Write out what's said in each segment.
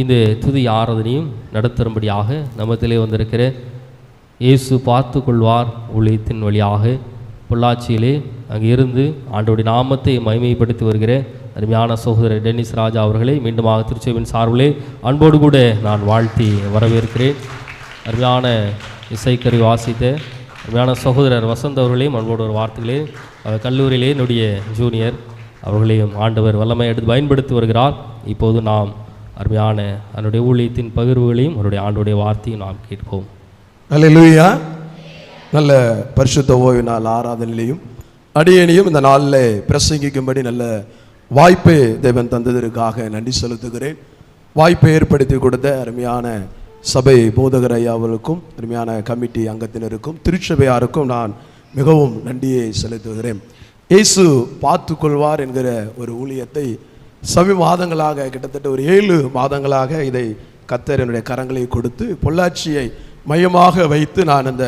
இந்த துதி ஆராதனையும் நடத்தும்படியாக நமத்திலே வந்திருக்கிற இயேசு பார்த்து கொள்வார் ஊழியத்தின் வழியாக பொள்ளாச்சியிலே அங்கே இருந்து ஆண்டவருடைய நாமத்தை மகிமைப்படுத்தி வருகிற அருமையான சகோதரர் டென்னிஸ் ராஜா அவர்களை மீண்டுமாக திருச்சபையின் சார்பிலே அன்போடு கூட நான் வாழ்த்தி வரவேற்கிறேன். அருமையான இசைக்கருவி வாசித்த அருமையான சகோதரர் வசந்த் அவர்களையும் அன்போடு ஒரு வார்த்தைகளே கல்லூரியிலே என்னுடைய ஜூனியர் அவர்களையும் ஆண்டவர் வல்லமை எடுத்து பயன்படுத்தி வருகிறார். இப்போது நாம் அருமையான அவனுடைய ஊழியத்தின் பகிர்வுகளையும் அவருடைய ஆண்டுடைய வார்த்தையும் நாம் கேட்போம். அல்லேலூயா. நல்ல பரிசுத்த ஓய்வு நாள் ஆராதனையிலையும் அடியேனையும் இந்த நாளில் பிரசங்கிக்கும்படி நல்ல வாய்ப்பை தேவன் தந்ததற்காக நன்றி செலுத்துகிறேன். வாய்ப்பை ஏற்படுத்தி கொடுத்த அருமையான சபை போதகர் ஐயா அவர்களுக்கும் அருமையான கமிட்டி அங்கத்தினருக்கும் திருச்சபையாருக்கும் நான் மிகவும் நன்றியை செலுத்துகிறேன். இயேசு பார்த்து கொள்வார் என்கிற ஒரு ஊழியத்தை சமீ மாதங்களாக கிட்டத்தட்ட ஒரு 7 மாதங்களாக இதை கர்த்தர் என்னுடைய கரங்களை கொடுத்து பொள்ளாச்சியை மையமாக வைத்து நான் அந்த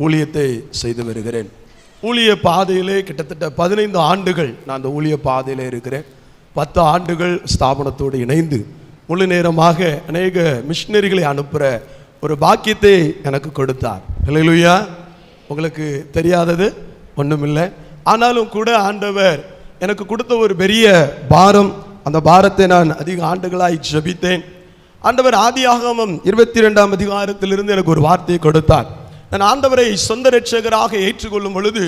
ஊழியத்தை செய்து வருகிறேன். ஊழிய பாதையிலே கிட்டத்தட்ட 15 ஆண்டுகள் நான் அந்த ஊழிய பாதையிலே இருக்கிறேன். 10 ஆண்டுகள் ஸ்தாபனத்தோடு இணைந்து முழு நேரமாக அநேக மிஷினரிகளை அனுப்புகிற ஒரு பாக்கியத்தை எனக்கு கொடுத்தார். அல்லேலூயா. உங்களுக்கு தெரியாதது ஒன்றுமில்லை. ஆனாலும் கூட ஆண்டவர் எனக்கு கொடுத்த ஒரு பெரிய பாரம், அந்த பாரத்தை நான் அதிக ஆண்டுகளாய் ஜெபித்தேன். ஆண்டவர் ஆதியாகமம் 22ஆம் அதிகாரத்திலிருந்து எனக்கு ஒரு வார்த்தையை கொடுத்தார். நான் ஆண்டவரை சொந்த இரட்சகராக ஏற்றுக்கொள்ளும் பொழுது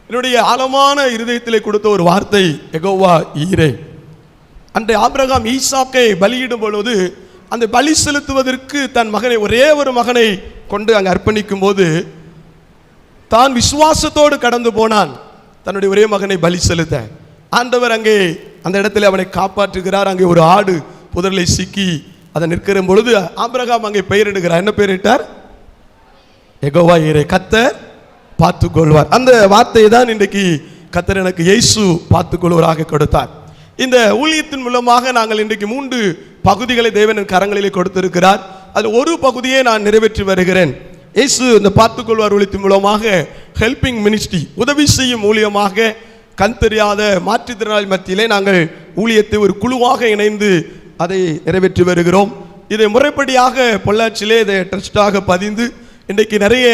என்னுடைய ஆழமான இருதயத்திலே கொடுத்த ஒரு வார்த்தை யெகோவா ஈரே. அன்றைய ஆபிரகாம் ஈசாக்கை பலியிடும் பொழுது அந்த பலி செலுத்துவதற்கு தன் மகனை, ஒரே ஒரு மகனை கொண்டு அங்கே அர்ப்பணிக்கும் போது தான் விசுவாசத்தோடு கடந்து போனான். தன்னுடைய ஒரே மகனை பலி செலுத்த ஆண்டவர் அங்கே அந்த இடத்துல அவனை காப்பாற்றுகிறார். அங்கே ஒரு ஆடு புதரிலே சிக்கி அதை நிற்கிற பொழுது ஆபிரகாம் அங்கே பெயரிடுகிறார். என்ன பெயரிட்டார்? யெகோவா ஈரே, கர்த்தர் பார்த்து கொள்வார். அந்த வார்த்தையை தான் இன்றைக்கு கர்த்தர் எனக்கு இயேசு பார்த்து கொள்வராக கொடுத்தார். இந்த ஊழியத்தின் மூலமாக நாங்கள் இன்றைக்கு 3 பகுதிகளை தேவன் கரங்களிலே கொடுத்திருக்கிறார். அது ஒரு பகுதியை நான் நிறைவேற்றி வருகிறேன். இயேசு இந்த பார்த்து கொள்வார் ஊழியத்தின் மூலமாக ஹெல்பிங் மினிஸ்ட்ரி, உதவி செய்யும் ஊழியமாக கண் தெரியாத மாற்றுத்திறனாளி மத்தியிலே நாங்கள் ஊழியத்தை ஒரு குழுவாக இணைந்து அதை நிறைவேற்றி வருகிறோம். இதை முறைப்படியாக பொள்ளாச்சியிலே இதை ட்ரஸ்டாக பதிந்து இன்றைக்கு நிறைய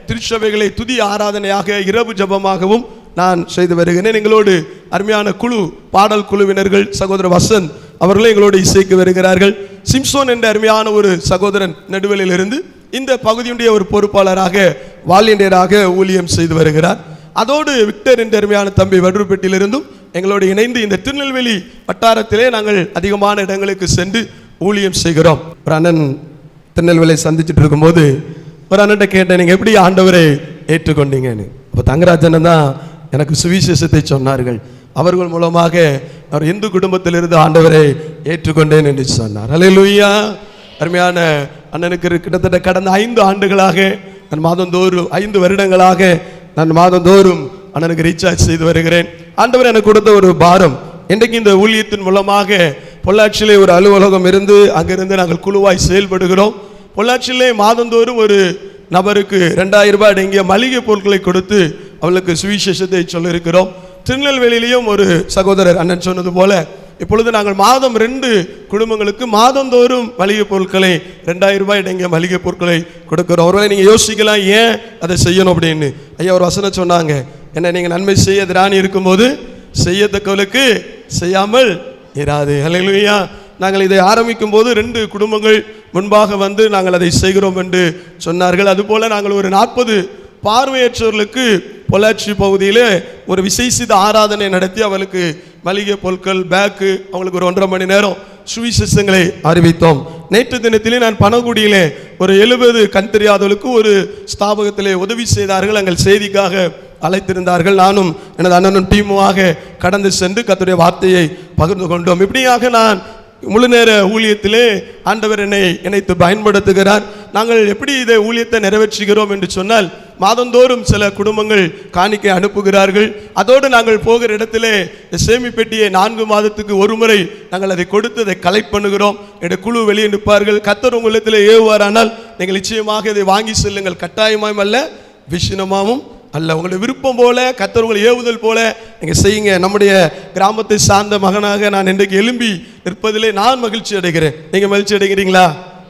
திருச்சபைகளை துதி ஆராதனையாக இரவு ஜபமாகவும் நான் செய்து வருகிறேன். எங்களோடு அருமையான குழு, பாடல் குழுவினர்கள் சகோதரர் வசந்த் அவர்களே எங்களோடு இசைக்கு வருகிறார்கள். சிம்சோன் என்ற அருமையான ஒரு சகோதரன் நடுவலில் இருந்து இந்த பகுதியுடைய ஒரு பொறுப்பாளராக வாலியண்டியராக ஊழியம் செய்து வருகிறார். அதோடு விக்டர் என்ற அருமையான தம்பி வடுறுப்பேட்டிலிருந்தும் எங்களோடு இணைந்து இந்த திருநெல்வேலி வட்டாரத்திலே நாங்கள் அதிகமான இடங்களுக்கு சென்று ஊழியம் செய்கிறோம். ஒரு அண்ணன் திருநெல்வேலியை சந்திச்சுட்டு இருக்கும்போது ஒரு அண்ணன்ட்ட கேட்டேன், நீங்கள் எப்படி ஆண்டவரை ஏற்றுக்கொண்டீங்கன்னு. அப்போ தங்கராஜன் தான் எனக்கு சுவிசேஷத்தை சொன்னார்கள். அவர்கள் மூலமாக அவர் இந்து குடும்பத்திலிருந்து ஆண்டவரை ஏற்றுக்கொண்டேன் என்று சொன்னார். அல்லேலூயா. அருமையான அண்ணனுக்கு கிட்டத்தட்ட கடந்த 5 ஆண்டுகளாக நான் மாதந்தோறும் 5 வருடங்களாக நான் மாதந்தோறும் அண்ணனுக்கு ரீசார்ஜ் செய்து வருகிறேன். ஆண்டவர் எனக்கு கொடுத்த ஒரு பாரம். இன்றைக்கு இந்த ஊழியத்தின் மூலமாக பொள்ளாச்சியிலே ஒரு அலுவலகம் இருந்து அங்கிருந்து நாங்கள் குழுவாய் செயல்படுகிறோம். பொள்ளாச்சியிலே மாதந்தோறும் ஒரு நபருக்கு 2000 ரூபாய் அடங்கிய மளிகை பொருட்களை கொடுத்து அவளுக்கு சுவிசேஷத்தை சொல்லியிருக்கிறோம். திருநெல்வேலியிலையும் ஒரு சகோதரர் அண்ணன் சொன்னது போல இப்பொழுது நாங்கள் மாதம் 2 குடும்பங்களுக்கு மாதந்தோறும் மளிகை பொருட்களை 2000 ரூபாய் அடங்கிய மளிகை பொருட்களை கொடுக்கிறோம். ஒருவேளை நீங்கள் யோசிக்கலாம், ஏன் அதை செய்யணும் அப்படின்னு. ஐயா ஒரு வசனம் சொன்னாங்க, என்ன நீங்கள் நன்மை செய்ய திராணி இருக்கும்போது செய்யத்தக்கவளுக்கு செய்யாமல் இராது. அல்லேலூயா. நாங்கள் இதை ஆரம்பிக்கும் போது 2 குடும்பங்கள் முன்பாக வந்து நாங்கள் அதை செய்கிறோம் என்று சொன்னார்கள். அதுபோல நாங்கள் ஒரு 40 பார்வையற்றவர்களுக்கு பொள்ளாச்சி பகுதியில் ஒரு விசேஷித்த ஆராதனை நடத்தி அவளுக்கு மளிகை பொருட்கள், பேக்கு, அவங்களுக்கு ஒரு 1.5 மணி நேரம் சுவிசேஷங்களை அறிவித்தோம். நேற்று தினத்திலே நான் பனகுடியிலே ஒரு 70 கண் தெரியாதவர்களுக்கு ஒரு ஸ்தாபகத்திலே உதவி செய்தார்கள். எங்கள் செய்திக்காக அழைத்திருந்தார்கள். நானும் எனது அண்ணனும் டீமுமாக கடந்து சென்று கர்த்தருடைய வார்த்தையை பகிர்ந்து கொண்டோம். இப்படியாக நான் முழு நேர ஊழியத்திலே ஆண்டவர் என்னை இணைத்து பயன்படுத்துகிறார். நாங்கள் எப்படி இதை ஊழியத்தை நிறைவேற்றுகிறோம் என்று சொன்னால், மாதந்தோறும் சில குடும்பங்கள் காணிக்கை அனுப்புகிறார்கள். அதோடு நாங்கள் போகிற இடத்திலே சேமிப்பெட்டியை 4 மாதத்துக்கு ஒரு முறை நாங்கள் அதை கொடுத்து அதை கலெக்ட் பண்ணுகிறோம். என்னுடைய குழு வெளியே நிற்பார்கள். கர்த்தர் உங்களிடத்தில் ஏவுவாரானால் நீங்கள் நிச்சயமாக இதை வாங்கி செல்லுங்கள், கட்டாயமாயும் அல்ல, விஷனமாவும் அல்ல. உங்களுடைய விருப்பம் போல, கர்த்தர் உங்களை ஏவுதல் போல நீங்கள் செய்யுங்க. நம்முடைய கிராமத்தை சார்ந்த மகனாக நான் இன்றைக்கு எழும்பி நிற்பதிலே நான் மகிழ்ச்சி அடைகிறேன். நீங்கள் மகிழ்ச்சி அடைகிறீங்களா?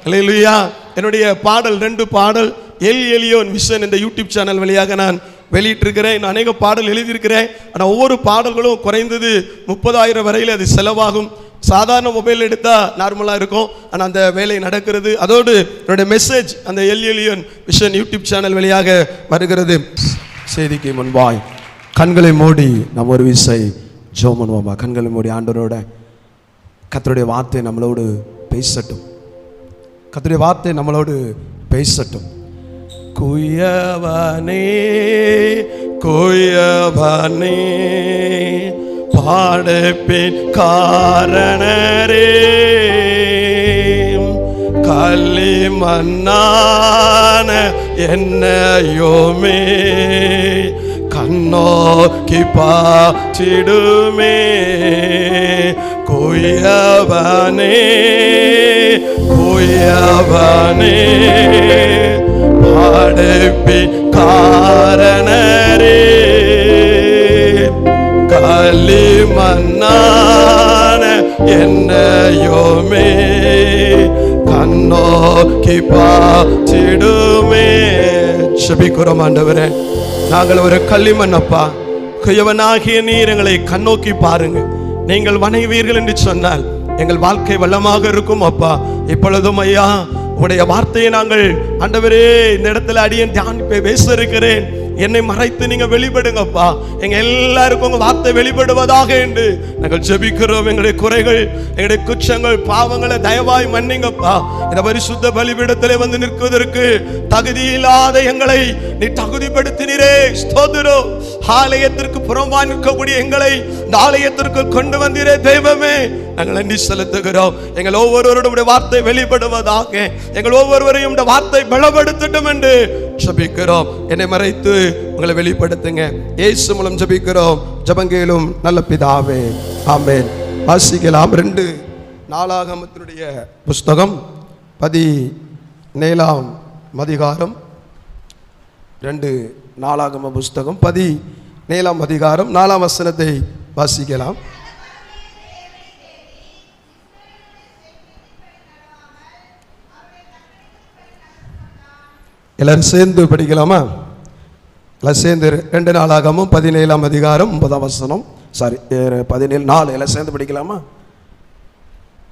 அல்லேலூயா. என்னுடைய பாடல் 2 பாடல் எலியோன் மிஷன் இந்த யூடியூப் சேனல் வழியாக நான் வெளியிட்டிருக்கிறேன். நான் அநேக பாடல் எழுதியிருக்கிறேன். ஆனால் ஒவ்வொரு பாடல்களும் குறைந்தது 30,000 வரையில் அது செலவாகும். சாதாரண மொபைல் எடுத்தால் நார்மலாக இருக்கும், ஆனால் அந்த வேலை நடக்கிறது. அதோடு என்னுடைய மெசேஜ் அந்த எலியோன் மிஷன் யூடியூப் சேனல் வழியாக வருகிறது. செய்திக்கு முன்பாய் கண்களை மூடி நம்ம ஒரு விசை ஜெபம் பண்ணுவோமா? கண்களை மூடி ஆண்டவரோட கர்த்தருடைய வார்த்தை நம்மளோடு பேசட்டும். கர்த்தருடைய வார்த்தை நம்மளோடு பேசட்டும். குயவனே குயவனே பாடப்பின் காரணரே கள்ளி மன்னான என்னையோமே கண்ணோக்கி பாச்சிடுமே. குயவனே குயவனே பாடப்பி காரணரே கள்ளி மன்னான என்னையோமே கண்ணோக்கி பாச்சிடுமே. செபிக்கிறோம். ஆண்டவரே, நாங்கள் ஒரு களிமண் அப்பா, குயவனாகிய நீர் எங்களை கண்ணோக்கி பாருங்க. நீங்கள் வணங்குவீர்கள் என்று சொன்னால் எங்கள் வாழ்க்கை வளமாக இருக்கும் அப்பா. இப்பொழுதும் ஐயா உடைய வார்த்தையை நாங்கள் ஆண்டவரே இந்த இடத்துல அடியேன் தியானிப்பை பேச இருக்கிறேன். என்னை மறைத்து நீங்க வெளிப்படுங்கப்பா. எங்க எல்லாருக்கும் உங்க வார்த்தை வெளிப்படுவதாக என்று நாங்கள் ஜெபிக்கிறோம். எங்களுடைய குறைகள், எங்களுடைய குற்றங்கள், பாவங்களை தயவாய் மன்னிங்கப்பா. இந்த பரிசுத்த பலிபீடத்திலே வந்து நிற்குவதற்கு தகுதியில்லாத எங்களை நீ தகுதிப்படுத்தினீரே. ஸ்தோத்திரம். ஆலயத்திற்கு புறம்பா நிற்கக்கூடிய எங்களை இந்த ஆலயத்திற்கு கொண்டு வந்தீரே தெய்வமே, நாங்கள் நன்றி செலுத்துகிறோம். எங்கள் ஒவ்வொருவருடைய வார்த்தை வெளிப்படுவதாக, எங்கள் ஒவ்வொருவரையும் இந்த வார்த்தை பலப்படுத்தட்டும் என்று ஜெபிக்கிறோம். என்னை மறைத்து உங்களை வெளிப்படுத்துங்க. இயேசு மூலம் ஜெபிக்கிறோம். ஜெபங்கேலும் நல்ல பிதாவே, ஆமென். வாசிக்கலாம். 2 நாளாகமத்தினுடைய புஸ்தகம் 17ஆம் அதிகாரம். 2 நாளாகம புஸ்தகம் 17ஆம் அதிகாரம் 4ஆம் வசனத்தை வாசிக்கலாம். எல்லாரும் சேர்ந்து படிக்கலாமா? எல்லாம் சேர்ந்து 2 நாளாகமும் 17ஆம் அதிகாரம் 9ஆம் வசனம், சாரி 17:4 எல்லாம் சேர்ந்து படிக்கலாமா?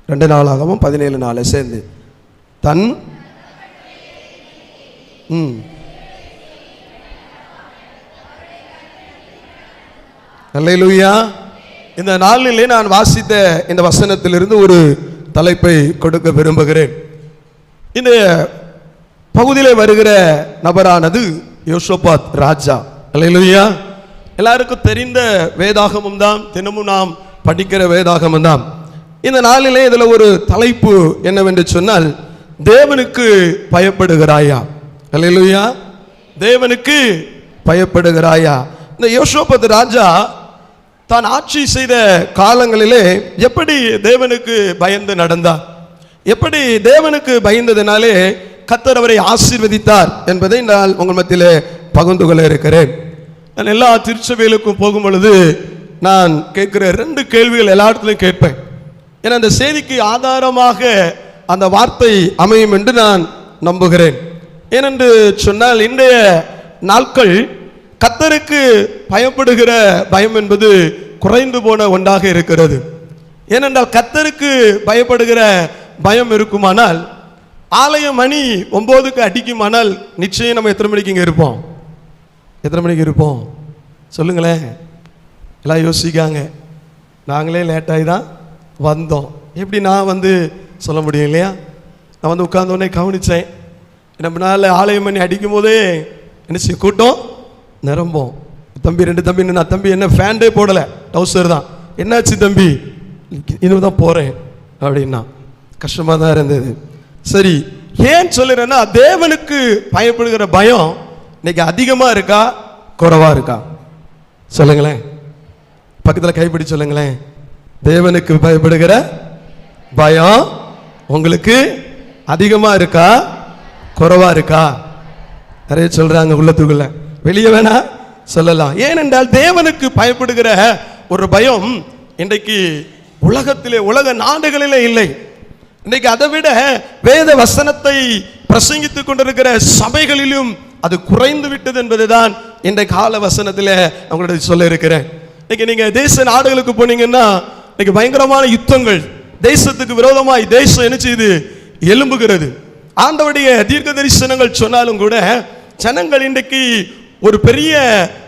2 நாளாகமும் 17:4 சேர்ந்து. தன் அல்லேலூயா. இந்த நாளிலே நான் வாசித்த இந்த வசனத்திலிருந்து ஒரு தலைப்பை கொடுக்க விரும்புகிறேன். இந்த பகுதியில் வருகிற நபரானது யோசபாத் ராஜா. அல்லேலூயா. எல்லாருக்கும் தெரிந்த வேதாகமம் தான், தினமும் நாம் படிக்கிற வேதாகமம் தான். இந்த நாளிலே இதில் ஒரு தலைப்பு என்னவென்று சொன்னால், தேவனுக்கு பயப்படுகிறாயா? அல்லேலூயா. தேவனுக்கு பயப்படுகிறாயா? இந்த யோசபாத் ராஜா தான் ஆட்சி செய்த காலங்களிலே எப்படி தேவனுக்கு பயந்து நடந்தார், எப்படி தேவனுக்கு பயந்ததினாலே கர்த்தர் அவரை ஆசீர்வதித்தார் என்பதை நான் உங்கள் மத்தியிலே பகிர்ந்து கொள்ள இருக்கிறேன். நான் எல்லா திருச்சபைகளுக்கும் போகும் பொழுது நான் கேட்கிற 2 கேள்விகள் எல்லா இடத்துலையும் கேட்பேன். ஏன்னா அந்த செய்திக்கு ஆதாரமாக அந்த வார்த்தை அமையும் என்று நான் நம்புகிறேன். ஏனென்று சொன்னால் இன்றைய நாட்கள் கர்த்தருக்கு பயப்படுகிற பயம் என்பது குறைந்து போன ஒன்றாக இருக்கிறது. ஏனென்றால் கர்த்தருக்கு பயப்படுகிற பயம் இருக்குமானால், ஆலய மணி 9க்கு அடிக்குமானால் நிச்சயம் நம்ம எத்தனை மணிக்கு இங்கே இருப்போம்? எத்தனை மணிக்கு இருப்போம் சொல்லுங்களேன். எல்லாம் யோசிக்காங்க. நாங்களே லேட்டாகி தான் வந்தோம். எப்படி நான் வந்து சொல்ல முடியும் இல்லையா? நான் வந்து உட்கார்ந்தோடனே கவனித்தேன். நம்ம நாள் ஆலய மணி அடிக்கும் போதே என்ன கூட்டம் நிரம்போம். தம்பி 2 தம்பி நான் தம்பி என்ன ஃபேண்டே போடலை, டவுசர் தான். என்னாச்சு தம்பி? இன்னும் தான் போகிறேன் அப்படின்னா கஷ்டமாக தான் இருந்தது. சரி, ஏன் சொல்லுறேன்னா தேவனுக்கு பயப்படுகிற பயம் இன்னைக்கு அதிகமாக இருக்கா குறைவாக இருக்கா? சொல்லுங்களேன். பக்கத்தில் கைப்பிடி சொல்லுங்களேன். தேவனுக்கு பயப்படுகிற பயம் உங்களுக்கு அதிகமாக இருக்கா குறைவாக இருக்கா? நிறைய சொல்றாங்க உள்ளத்துக்குள்ள, வெளியே வேணா சொல்லலாம். ஏனென்றால் தேவனுக்கு பயப்படுகிற ஒரு பயம் இன்றைக்கு உலகத்திலே, உலக நாடுகளிலே இல்லை. இன்றைக்கு அதை விட வேத வசனத்தை பிரசங்கித்துக் கொண்டிருக்கிற சபைகளிலும் அது குறைந்து விட்டது என்பதுதான் இந்த கால வசனத்தில் அவங்களோட சொல்ல இருக்கிறேன். இன்னைக்கு நீங்க தேச நாடுகளுக்கு போனீங்கன்னா இன்னைக்கு பயங்கரமான யுத்தங்கள், தேசத்துக்கு விரோதமாய் தேசம் என்ன செய்து எழும்புகிறது. ஆண்டவருடைய தீர்க்க தரிசனங்கள் சொன்னாலும் கூட ஜனங்கள் இன்றைக்கு ஒரு பெரிய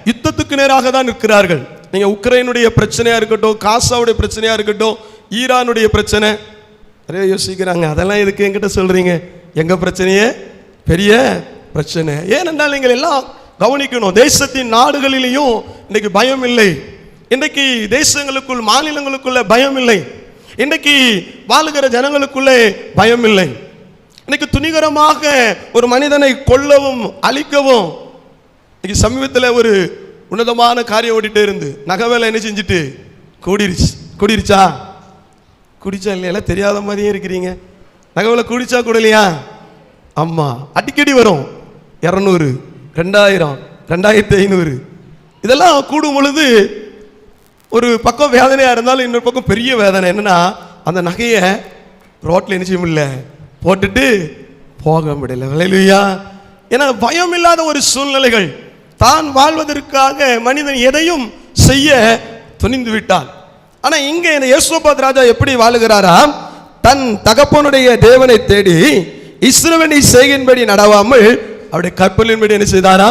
யுத்தத்துக்கு நேராக தான் இருக்கிறார்கள். நீங்க உக்ரைனுடைய பிரச்சனையா இருக்கட்டும், காசாவுடைய பிரச்சனையா இருக்கட்டும், ஈரானுடைய பிரச்சனை, நிறைய யோசிக்கிறாங்க. அதெல்லாம் எதுக்கு என்கிட்ட சொல்றீங்க? எங்க பிரச்சனையே பெரிய பிரச்சனை. ஏனென்றால் நீங்கள் எல்லாம் கவனிக்கணும், தேசத்தின் நாடுகளிலேயும் இன்னைக்கு பயம் இல்லை. இன்றைக்கு தேசங்களுக்குள், மாநிலங்களுக்குள்ள பயம் இல்லை. இன்றைக்கு வாழுகிற ஜனங்களுக்குள்ளே பயம் இல்லை. இன்னைக்கு துணிகரமாக ஒரு மனிதனை கொல்லவும் அழிக்கவும். இன்னைக்கு சமீபத்தில் ஒரு உன்னதமான காரியம் ஓடிட்டே இருந்து நகவேலை என்ன செஞ்சுட்டு கூடிருச்சா குடிச்சா இல்லையா தெரியாத மாதிரியே இருக்கிறீங்க. நகவேலை குடிச்சா கூடலையா? ஆமா, அடிக்கடி வரும். 200, 2000, 2500 இதெல்லாம் கூடும் பொழுது ஒரு பக்கம் வேதனையா இருந்தாலும் இன்னொரு பக்கம் பெரிய வேதனை. என்னன்னா அந்த நகையை ரோட்ல என்ன செய்ய முடியல, போட்டுட்டு போக முடியல. ஹல்லேலூயா. ஏன்னா பயம் இல்லாத ஒரு சூழ்நிலைகள். தான் வாழ்வதற்காக மனிதன் எதையும் செய்ய துணிந்து விட்டான். ஆனா இங்க இந்த யோசபாத் ராஜா எப்படி வாழுகிறாராம்? தன் தகப்பனுடைய தேவனை தேடி இஸ்ரவேலின் செய்கையின்படி நடவாமல் அவருடைய கற்பலின்படி என்ன செய்தாரா?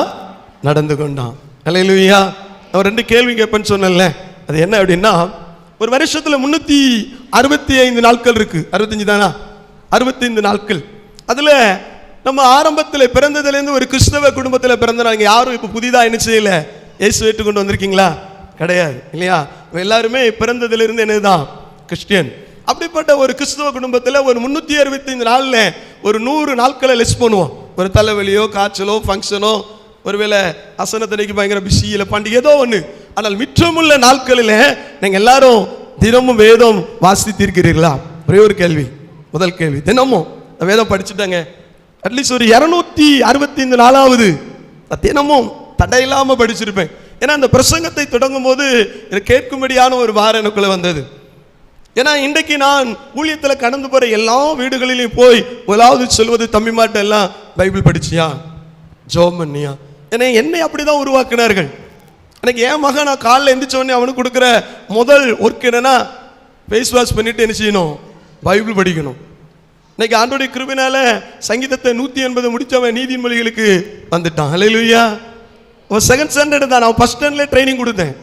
நடந்து கொண்டான். ஹல்லேலூயா. நான் 2 கேள்வி கேட்பேன்னு சொன்னேன்ல, அது என்ன அப்படின்னா, ஒரு வருஷத்துல 365 நாட்கள் இருக்கு. 65 தானா? 65 நாட்கள். அதுல நம்ம ஆரம்பத்தில் பிறந்ததுலேருந்து ஒரு கிறிஸ்தவ குடும்பத்தில் பிறந்தனாங்க. யாரும் இப்போ புதிதாக என்ன செய்யல, இயேசு ஏற்றுக்கொண்டு வந்திருக்கீங்களா? கிடையாது இல்லையா? எல்லாருமே பிறந்ததிலிருந்து என்னதுதான் கிறிஸ்டியன். அப்படிப்பட்ட ஒரு கிறிஸ்தவ குடும்பத்தில் ஒரு 365 நாளில் ஒரு 100 நாட்களை லெஸ் பண்ணுவோம். ஒரு தலைவலியோ, காய்ச்சலோ, ஃபங்க்ஷனோ, ஒருவேளை அசனத்தனைக்கு பயங்கர பிஸி, இல்லை பண்டிகை, ஏதோ ஒன்று. ஆனால் மிச்சமுள்ள நாட்களில் நீங்கள் எல்லாரும் தினமும் வேதம் வாசித்திருக்கிறீர்களா? ஒரே ஒரு கேள்வி, முதல் கேள்வி. தினமும் வேதம் படிச்சுட்டாங்க. அட்லீஸ்ட் ஒரு 265 நாளாவது தினமும் தடையில்லாமல் படிச்சிருப்பேன். ஏன்னா அந்த பிரசங்கத்தை தொடங்கும் போது கேட்கும்படியான ஒரு பாரம் எனக்குள்ள வந்தது. ஏன்னா இன்றைக்கு நான் ஊழியத்தில் கடந்து போற எல்லா வீடுகளிலும் போய் முதலாவது சொல்வது, தம்பிமாட்ட எல்லாம் பைபிள் படிச்சியா, ஜெபம் பண்ணியா? ஏன்னா என்னை அப்படிதான் உருவாக்கினார்கள். எனக்கு என் மகன் நான் காலைல எந்திரிச்ச உடனே அவனுக்கு கொடுக்குற முதல் ஒர்க் என்னன்னா, ஃபேஸ் வாஷ் பண்ணிட்டு என்ன செய்யணும், பைபிள் படிக்கணும். இன்னைக்கு ஆண்டோடைய கிருபையினால சங்கீதத்தை 180 முடிச்சவன் நீதிமொழிகளுக்கு வந்துட்டான். ஹல்லேலூயா. அவன் 2nd ஸ்டாண்டர்ட் தான், நான் 1st ஸ்டாண்டர்ட்ல ட்ரைனிங் கொடுத்தேன்.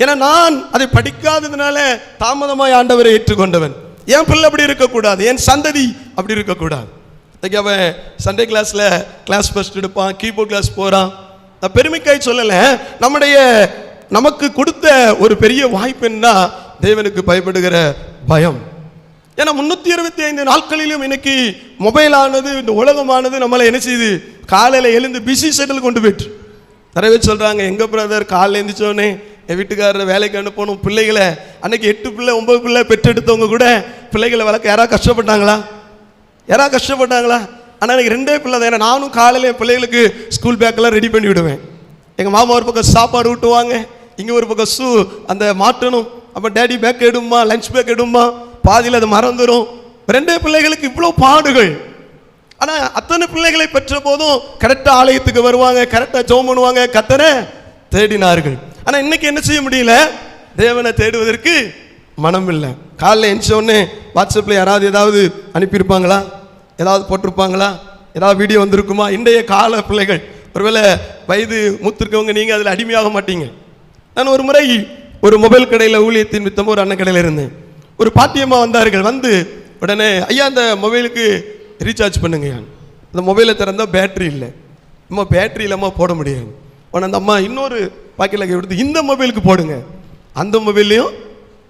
ஏன்னா நான் அதை படிக்காததுனால தாமதமாய் ஆண்டவரை ஏற்றுக்கொண்டவன். என் பிள்ளை அப்படி இருக்கக்கூடாது, என் சந்ததி அப்படி இருக்கக்கூடாது. இன்னைக்கு அவன் சண்டே கிளாஸ் ஃபர்ஸ்ட் எடுப்பான், கீபோர்ட் கிளாஸ் போறான். நான் பெருமைக்காய் சொல்லலை, நமக்கு கொடுத்த ஒரு பெரிய வாய்ப்பு என்ன, தேவனுக்கு பயப்படுகிற பயம். ஏன்னா 365 நாட்களிலும் இன்னைக்கு மொபைல் ஆனது, இந்த உலகமானது நம்மளை என்ன செய்யுது, காலையில் எழுந்து பிஸி ஷெட்யூல் கொண்டு போயிட்டு. நிறைய பேர் சொல்றாங்க, எங்க பிரதர் காலையில் எழுந்திரிச்சோடனே என் வீட்டுக்காரரை வேலைக்கு அனுப்பணும், பிள்ளைகளை அன்னைக்கு 8 பிள்ளை 9 பிள்ளை பெற்றெடுத்தவங்க கூட பிள்ளைகளை வளர்க்க யாராவது கஷ்டப்பட்டாங்களா? ஆனால் எனக்கு 2 பிள்ளை தான். ஏன்னா நானும் காலையில் என் பிள்ளைகளுக்கு ஸ்கூல் பேக்கெல்லாம் ரெடி பண்ணி விடுவேன். எங்கள் மாமா ஒரு பக்கம் சாப்பாடு ஊட்டுவாங்க, இங்கே ஒரு பக்கம் அந்த மாட்டணும். அப்போ டேடி பேக் எடுமா, லஞ்ச் பேக் எடுமா, பாதியில் அது மறந்துடும். 2 பிள்ளைகளுக்கு இவ்வளோ பாடுகள். ஆனால் அத்தனை பிள்ளைகளை பெற்ற போதும் கரெக்டாக ஆலயத்துக்கு வருவாங்க, கரெக்டாக ஜெபம் பண்ணுவாங்க, கர்த்தரை தேடினார்கள். ஆனால் இன்னைக்கு என்ன செய்ய முடியல, தேவனை தேடுவதற்கு மனம் இல்லை. காலையில் எழுந்தோடனே வாட்ஸ்அப்பில் யாராவது ஏதாவது அனுப்பியிருப்பாங்களா, ஏதாவது போட்டிருப்பாங்களா, ஏதாவது வீடியோ வந்திருக்குமா? இன்றைய கால பிள்ளைகள், ஒருவேளை வயது மூத்திருக்கவங்க நீங்கள் அதில் அடிமையாக மாட்டீங்க. நான் ஒரு முறை ஒரு மொபைல் கடையில் ஊழியத்தின் மித்தமாக ஒரு அண்ணன் கடையில் இருந்தேன். ஒரு பாட்டியம்மா வந்தார்கள். வந்து உடனே, ஐயா அந்த மொபைலுக்கு ரீசார்ஜ் பண்ணுங்க. அந்த மொபைலை திறந்தால் பேட்ரி இல்லை. அம்மா பேட்ரி இல்லாமல் போட முடியாது. உடனே அந்த அம்மா இன்னொரு பாக்கெட்டில் கொடுத்து, இந்த மொபைலுக்கு போடுங்க. அந்த மொபைல்லையும்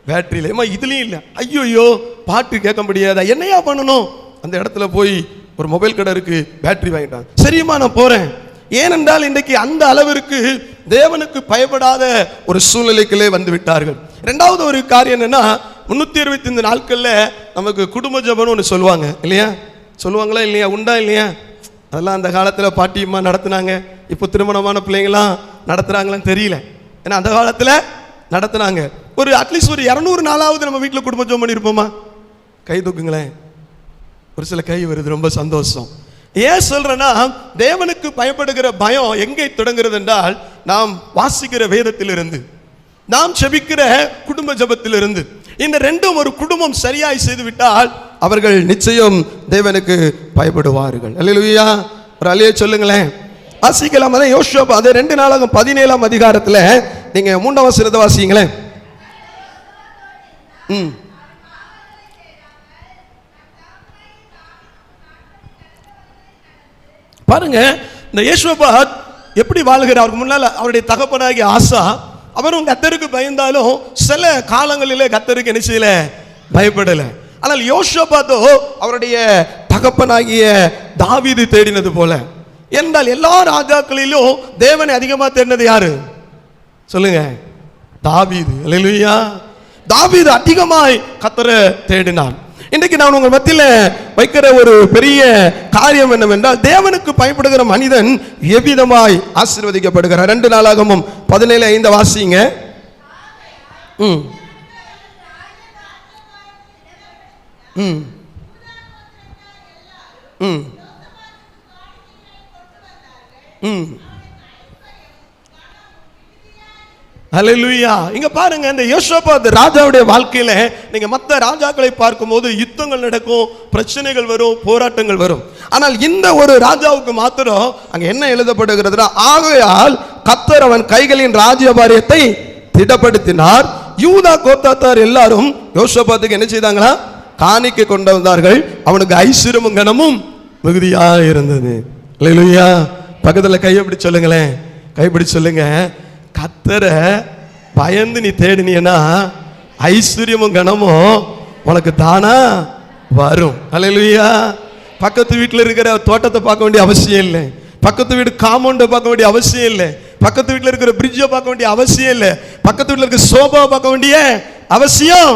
பேட்ரி இல்லை. அம்மா இதுலேயும் இல்லை. ஐயோ பாட்டு கேட்க முடியாதா, என்னையா பண்ணணும்? அந்த இடத்துல போய் ஒரு மொபைல் கடை இருக்கு, பேட்டரி வாங்கிட்டாங்க. சரிம்மா நான் போகிறேன். ஏனென்றால் இன்றைக்கு அந்த அளவிற்கு தேவனுக்கு பயப்படாத ஒரு சூழ்நிலைக்குள்ளே வந்து விட்டார்கள். 2வது ஒரு காரியம் என்னன்னா, 365 நாட்களில் நமக்கு குடும்ப ஜெபம்னு ஒன்று சொல்லுவாங்க இல்லையா? சொல்லுவாங்களா இல்லையா? உண்டா இல்லையா? அதெல்லாம் அந்த காலத்தில் பாட்டியம்மா நடத்துனாங்க. இப்போ திருமணமான பிள்ளைங்களாம் நடத்துகிறாங்களான்னு தெரியல. ஏன்னா அந்த காலத்தில் நடத்துனாங்க. ஒரு அட்லீஸ்ட் ஒரு 200 நாளாவது நம்ம வீட்டில் குடும்ப ஜெபம் பண்ணியிருப்போமா? கை தூக்குங்களேன். ஒரு சில கை வருது, ரொம்ப சந்தோஷம். ஏன் சொல்றேன்னா, தேவனுக்கு பயப்படுகிற பயம் எங்கே தொடங்குகிறது என்றால், நாம் வாசிக்கிற வேதத்திலிருந்து, நாம் செபிக்கிற குடும்ப ஜெபத்திலிருந்து. இந்த ரெண்டும் ஒரு குடும்பம் சரியாய் செய்து விட்டால் அவர்கள் நிச்சயம் தேவனுக்கு பயப்படுவார்கள். அல்லேலூயா. ஒரு அல்லேலூயா சொல்லுங்களேன். வாசிக்கலாம். அதான் யோசுவா, அதே 2 நாளாகும் 17ஆம் அதிகாரத்தில் நீங்க 3ஆம் வசனத்தை வாசிங்களேன். பாருங்க, இந்த யோசுவா எப்படி வாழ்கிறார். அவருக்கு முன்னால் அவருடைய தகப்பனாகிய ஆசா, அவரும் கர்த்தருக்கு பயந்தாலும் சில காலங்களிலே கர்த்தருக்கு என்ன செய்யல, பயப்படல. ஆனால் யோசபாத்தோ அவருடைய தகப்பனாகிய தாவீது தேடினது போல. என்றால் எல்லா ராஜாக்களிலும் தேவனை அதிகமாக தேடினது யாரு சொல்லுங்க? தாவீது. அல்லேலூயா. தாவீது அதிகமாய் கர்த்தரை தேடினான். இன்றைக்கு நான் உங்கள் மத்தியில் வைக்கிற ஒரு பெரிய காரியம் என்னவென்றால், தேவனுக்கு பயப்படுகிற மனிதன் எவ்விதமாய் ஆசீர்வதிக்கப்படுகிறார். 2 நாளாகமும் 17:5 வாசிங்க. ஹல்லேலூயா. இங்க பாருங்க, இந்த யோசபாத் ராஜாவுடைய வாழ்க்கையில நீங்க மற்ற ராஜாக்களை பார்க்கும்போது யுத்தங்கள் நடக்கும், பிரச்சனைகள் வரும், போராட்டங்கள் வரும். ஆனால் இந்த ஒரு ராஜாவுக்கு மாத்திரம் அங்க என்ன எழுதப்படுகிறதுனா, ஆகையால் கர்த்தர் அவன் கைகளின் ராஜ்யபாரியத்தை திடப்படுத்தினார். யூதா கோத்தாத்தார் எல்லாரும் யோசபாத்துக்கு என்ன செய்தாங்களா? காணிக்கை கொண்டு வந்தார்கள். அவனுக்கு ஐஸ்வர்யமும் கனமும் மிகுதியா இருந்தது. அல்லேலூயா. பக்கத்துல கையப்பிடி சொல்லுங்களேன், கைப்பிடி சொல்லுங்க. கர்த்தரை பயந்து நீ தேடினீன்னா ஐஸ்வர்யமும் கனமும் உனக்கு தானா வரும். அல்லேலூயா. பக்கத்து வீட்டில் இருக்கிற தோட்டத்தை பார்க்க வேண்டிய அவசியம் இல்லை, பக்கத்து வீடு காம்பவுண்டை பார்க்க வேண்டிய அவசியம் இல்லை, பக்கத்து வீட்டில் இருக்கிற பிரிட்ஜை பார்க்க வேண்டிய அவசியம் இல்லை, பக்கத்து வீட்டில் இருக்கிற சோபாவை பார்க்க வேண்டிய அவசியம்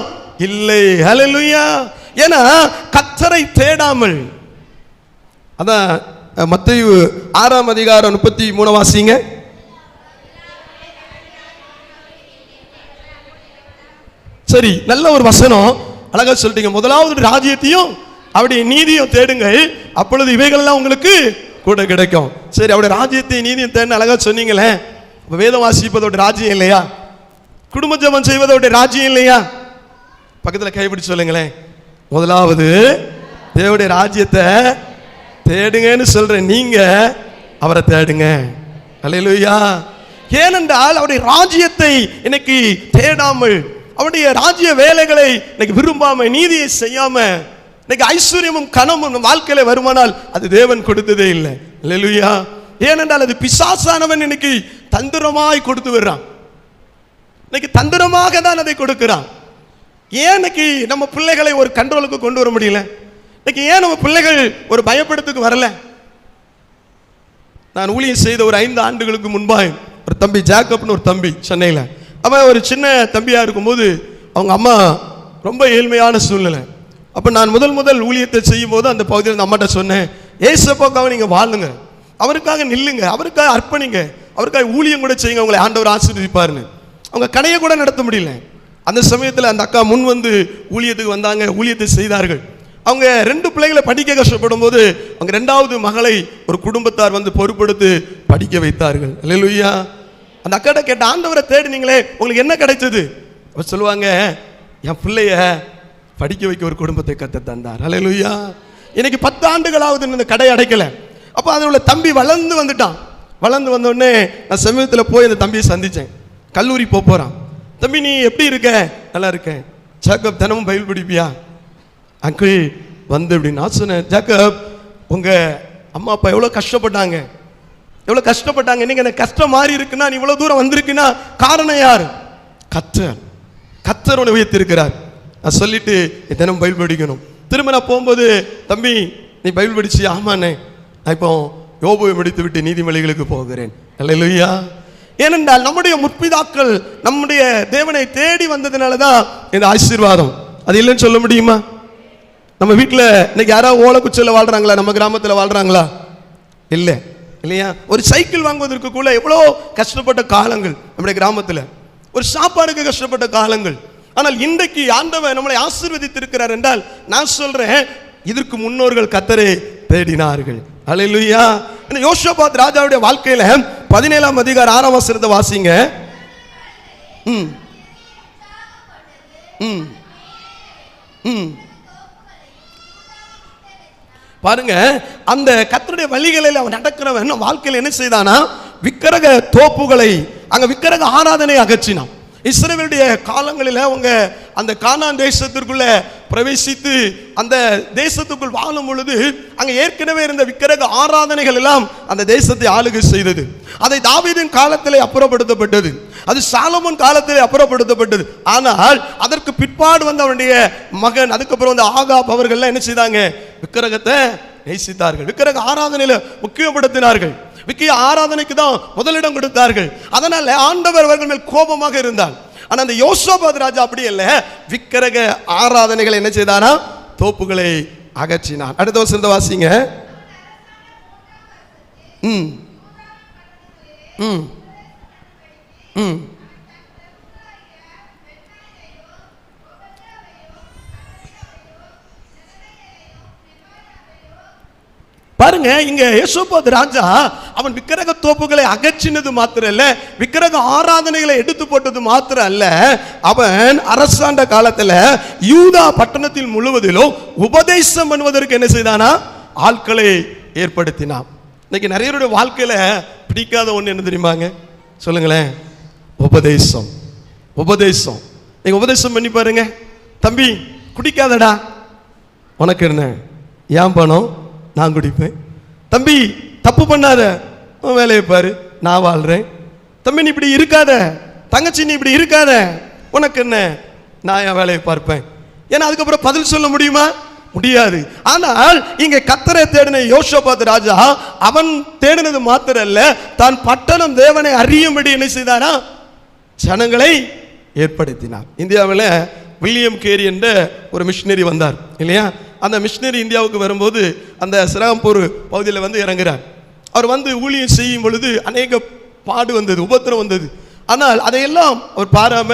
இல்லை. அல்லேலூயா. ஏன்னா கர்த்தரை தேடாமல். அதான் மத்தேயு 6ஆம் அதிகாரம் 33 வாசிங்க. சரி, நல்ல ஒரு வசனம், அழகா சொல்லிட்டீங்க. முதலாவது ராஜ்யத்தையும் அவருடைய நீதியும் தேடுங்கள், அப்பொழுது இவைகள்லாம் உங்களுக்கு கூட கிடைக்கும். சரி, அவருடைய ராஜ்யத்தையும் நீதியும் தேடு அழகா சொன்னீங்களே. வேதம் வாசிப்பதோட ராஜ்யம் இல்லையா? குடும்ப ஜெபம் செய்வதோட ராஜ்யம் இல்லையா? பக்கத்தில் கைப்பிடி சொல்லுங்களேன். முதலாவது தேவனுடைய ராஜ்யத்தை தேடுங்கன்னு சொல்றேன், நீங்க அவரை தேடுங்க. அல்லேலூயா. ஏனென்றால் அவருடைய ராஜ்யத்தை இன்னைக்கு தேடாமல், அவருடைய ராஜ்ய வேலைகளை இன்னைக்கு விரும்பாம, நீதியை செய்யாம, இன்னைக்கு ஐஸ்வர்யமும் கனமும் வாழ்க்கையில வருமானால் அது தேவன் கொடுத்ததே இல்லை. அல்லேலூயா. ஏனென்றால் அது பிசாசானவன் இன்னைக்கு தந்திரமாய் கொடுத்து வர்றான். இன்னைக்கு தந்திரமாக தான் அதை கொடுக்கிறான். ஏன் இன்னைக்கு நம்ம பிள்ளைகளை ஒரு கண்ட்ரோலுக்கு கொண்டு வர முடியல? இன்னைக்கு ஏன் நம்ம பிள்ளைகள் ஒரு பயப்படுத்துக்கு வரல? நான் ஊழியம் செய்த ஒரு 5 ஆண்டுகளுக்கு முன்பாக ஒரு தம்பி ஜாக்கப்னு ஒரு தம்பி சென்னையில், அவன் ஒரு சின்ன தம்பியாக இருக்கும்போது அவங்க அம்மா ரொம்ப ஏழ்மையான சூழ்நிலை. அப்போ நான் முதல் ஊழியத்தை செய்யும் போது அந்த பகுதியில் அந்த அம்மாட்ட சொன்னேன், ஏசப்பாக்காக நீங்கள் வாழுங்க, அவருக்காக நில்லுங்க, அவருக்காக அர்ப்பணிங்க, அவருக்காக ஊழியம் கூட செய்யுங்க, உங்களை ஆண்டவர் ஆசீர்வதிப்பாருன்னு. அவங்க கடையை கூட நடத்த முடியல. அந்த சமயத்தில் அந்த அக்கா முன் வந்து ஊழியத்துக்கு வந்தாங்க, ஊழியத்தை செய்தார்கள். அவங்க 2 பிள்ளைகளை படிக்க கஷ்டப்படும் போது அவங்க 2வது மகளை ஒரு குடும்பத்தார் வந்து பொறுப்படுத்தி படிக்க வைத்தார்கள். அல்லேலூயா. அந்த அக்காட்ட கேட்ட, ஆண்டவரை தேடினீங்களே, உங்களுக்கு என்ன கிடைச்சது? அவர் சொல்லுவாங்க, என் பிள்ளைய படிக்க வைக்க ஒரு குடும்பத்தை கத்த தந்தார். அல்லேலூயா. இன்னைக்கு 10 ஆண்டுகளாவது இந்த கடை அடைக்கல. அப்போ அதில் உள்ள தம்பி வளர்ந்து வந்துட்டான். வளர்ந்து வந்தோடனே நான் சமீபத்தில் போய் அந்த தம்பியை சந்தித்தேன். கல்லூரி போகிறான். தம்பி நீ எப்படி இருக்க? நல்லா இருக்கேன். ஜாக்கப் தினமும் பைபிள் படிப்பியா? அங்கிள் வந்து இப்படி நான் சொன்னேன், ஜாக்கப் உங்கள் அம்மா அப்பா எவ்வளோ கஷ்டப்பட்டாங்க, எவ்வளோ கஷ்டப்பட்டாங்க. இன்னைக்கு அந்த கஷ்டம் மாறி இருக்குன்னா, நீ இவ்வளோ தூரம் வந்திருக்குன்னா காரணம் யார்? கர்த்தர். கர்த்தர் உன்னை உயர்த்திருக்கிறார். நான் சொல்லிட்டு தினமும் பைபிள் படிக்கணும். திரும்ப நான் போகும்போது, தம்பி நீ பைபிள் படிச்சு? ஆமாண்ணே, நான் இப்போ யோபுவை முடித்து விட்டு நீதிமொழிகளுக்கு போகிறேன். அல்லேலூயா. ஏனென்றால் நம்முடைய முற்பிதாக்கள் நம்முடைய தேவனை தேடி வந்ததுனால தான் இந்த ஆசீர்வாதம். அது இல்லைன்னு சொல்ல முடியுமா? நம்ம வீட்டில் இன்னைக்கு யாராவது ஓலை குச்சியில் வாழ்றாங்களா? நம்ம கிராமத்தில் வாழ்றாங்களா? இல்லை இல்லையா? ஒரு சைக்கிள் வாங்குவதற்கு கூட எவ்வளோ கஷ்டப்பட்ட காலங்கள் நம்முடைய கிராமத்தில், ஒரு சாப்பாடுக்கு கஷ்டப்பட்ட காலங்கள். ஆனால் இன்றைக்கு ஆண்டவர் நம்மளை ஆசீர்வதித்திருக்கிறார் என்றால் நான் சொல்றேன், இதற்கு முன்னோர்கள் கர்த்தரை தேடினார்கள். அல்லேலூயா. யோசபாத் ராஜாவுடைய வாழ்க்கையில 17ஆம் அதிகாரம் 6ஆம் வசனத்தை வாசிங்க. பாருங்க, அந்த கர்த்தருடைய வழிகளில் அவன் நடக்கிறவன் வாழ்க்கையில் என்ன செய்தானா, விக்கிரக தோப்புகளை, அங்க விக்கிரக ஆராதனை அகற்றினான். இஸ்ரவேலுடைய காலங்களில் அவங்க அந்த கானான் தேசத்திற்குள்ள பிரவேசித்து அந்த தேசத்துக்குள் வாழும் பொழுது அங்கே ஏற்கனவே இருந்த விக்கிரக ஆராதனைகள் எல்லாம் அந்த தேசத்தை ஆளுகை செய்தது. அதை தாவீதின் காலத்திலே அப்புறப்படுத்தப்பட்டது, அது சாலமோன் காலத்திலே அப்புறப்படுத்தப்பட்டது. ஆனால் அதற்கு பிற்பாடு வந்த அவனுடைய மகன், அதுக்கப்புறம் வந்து ஆகாப் அவர்கள் என்ன செய்தாங்க, விக்கிரகத்தை நேசித்தார்கள், விக்கிரக ஆராதனையில முக்கியப்படுத்தினார்கள், விக்கிர ஆராதனைக்கு தான் முதலிடம் கொடுத்தார்கள். அதனால ஆண்டவர் அவர்கள் மேல் கோபமாக இருந்தார். ஆனா அந்த யோசபாத் ராஜா அப்படி இல்ல, விக்கிரக ஆராதனைகளை என்ன செய்தானா, தோப்புகளை அகற்றினான். அடுத்த வசனத்தை வாசிங்க. பாருங்க, இங்க யோசபாத் ராஜா அவன் விக்கிரக தோப்புகளை அகற்றினது மாத்திரம் அல்ல, விக்கிரக ஆராதனைகளை எடுத்து போட்டது மாத்திரம் அல்ல, அவன் அரசாண்ட காலத்துல யூதா பட்டணத்தில் முழுவதிலும் உபதேசம் பண்ணுவதற்கு என்ன செய்தானா, ஆட்களை ஏற்படுத்தினான். இன்னைக்கு நிறைய பேருடைய வாழ்க்கையில பிடிக்காத ஒண்ணு என்ன தெரியுமாங்க, சொல்லுங்களேன், உபதேசம். உபதேசம் நீங்க உபதேசம் பண்ணி பாருங்க, தம்பி குடிக்காதடா, உனக்கு என்ன, ஏன் பணம், நான் குடிப்பேன். தம்பி தப்பு பண்ணாத, வேலையை பாரு, நான் வாழ்றேன். தம்பி நீ இப்படி இருக்காத, தங்கச்சி நீ இப்படி இருக்காத, உனக்கு என்ன, நான் என் வேலையை பார்ப்பேன். ஏன்னா அதுக்கப்புறம் பதில் சொல்ல முடியுமா, முடியாது. ஆனால் இங்க கர்த்தரை தேடின யோசபாத் ராஜா அவன் தேடினது மாத்திரம் அல்ல, தான் பட்டணம் தேவனை அறியும்படி என்ன செய்தானா, ஜனங்களை ஏற்படுத்தினார். இந்தியாவில் வில்லியம் கேரி என்ற ஒரு மிஷினரி வந்தார் இல்லையா? அந்த மிஷினரி இந்தியாவுக்கு வரும்போது அந்த சிராம்பூர் பகுதியில் வந்து இறங்குறார். அவர் வந்து ஊழியம் செய்யும் பொழுது அநேக பாடு வந்தது, உபத்திரம் வந்தது. ஆனால் அதையெல்லாம் அவர் பாராம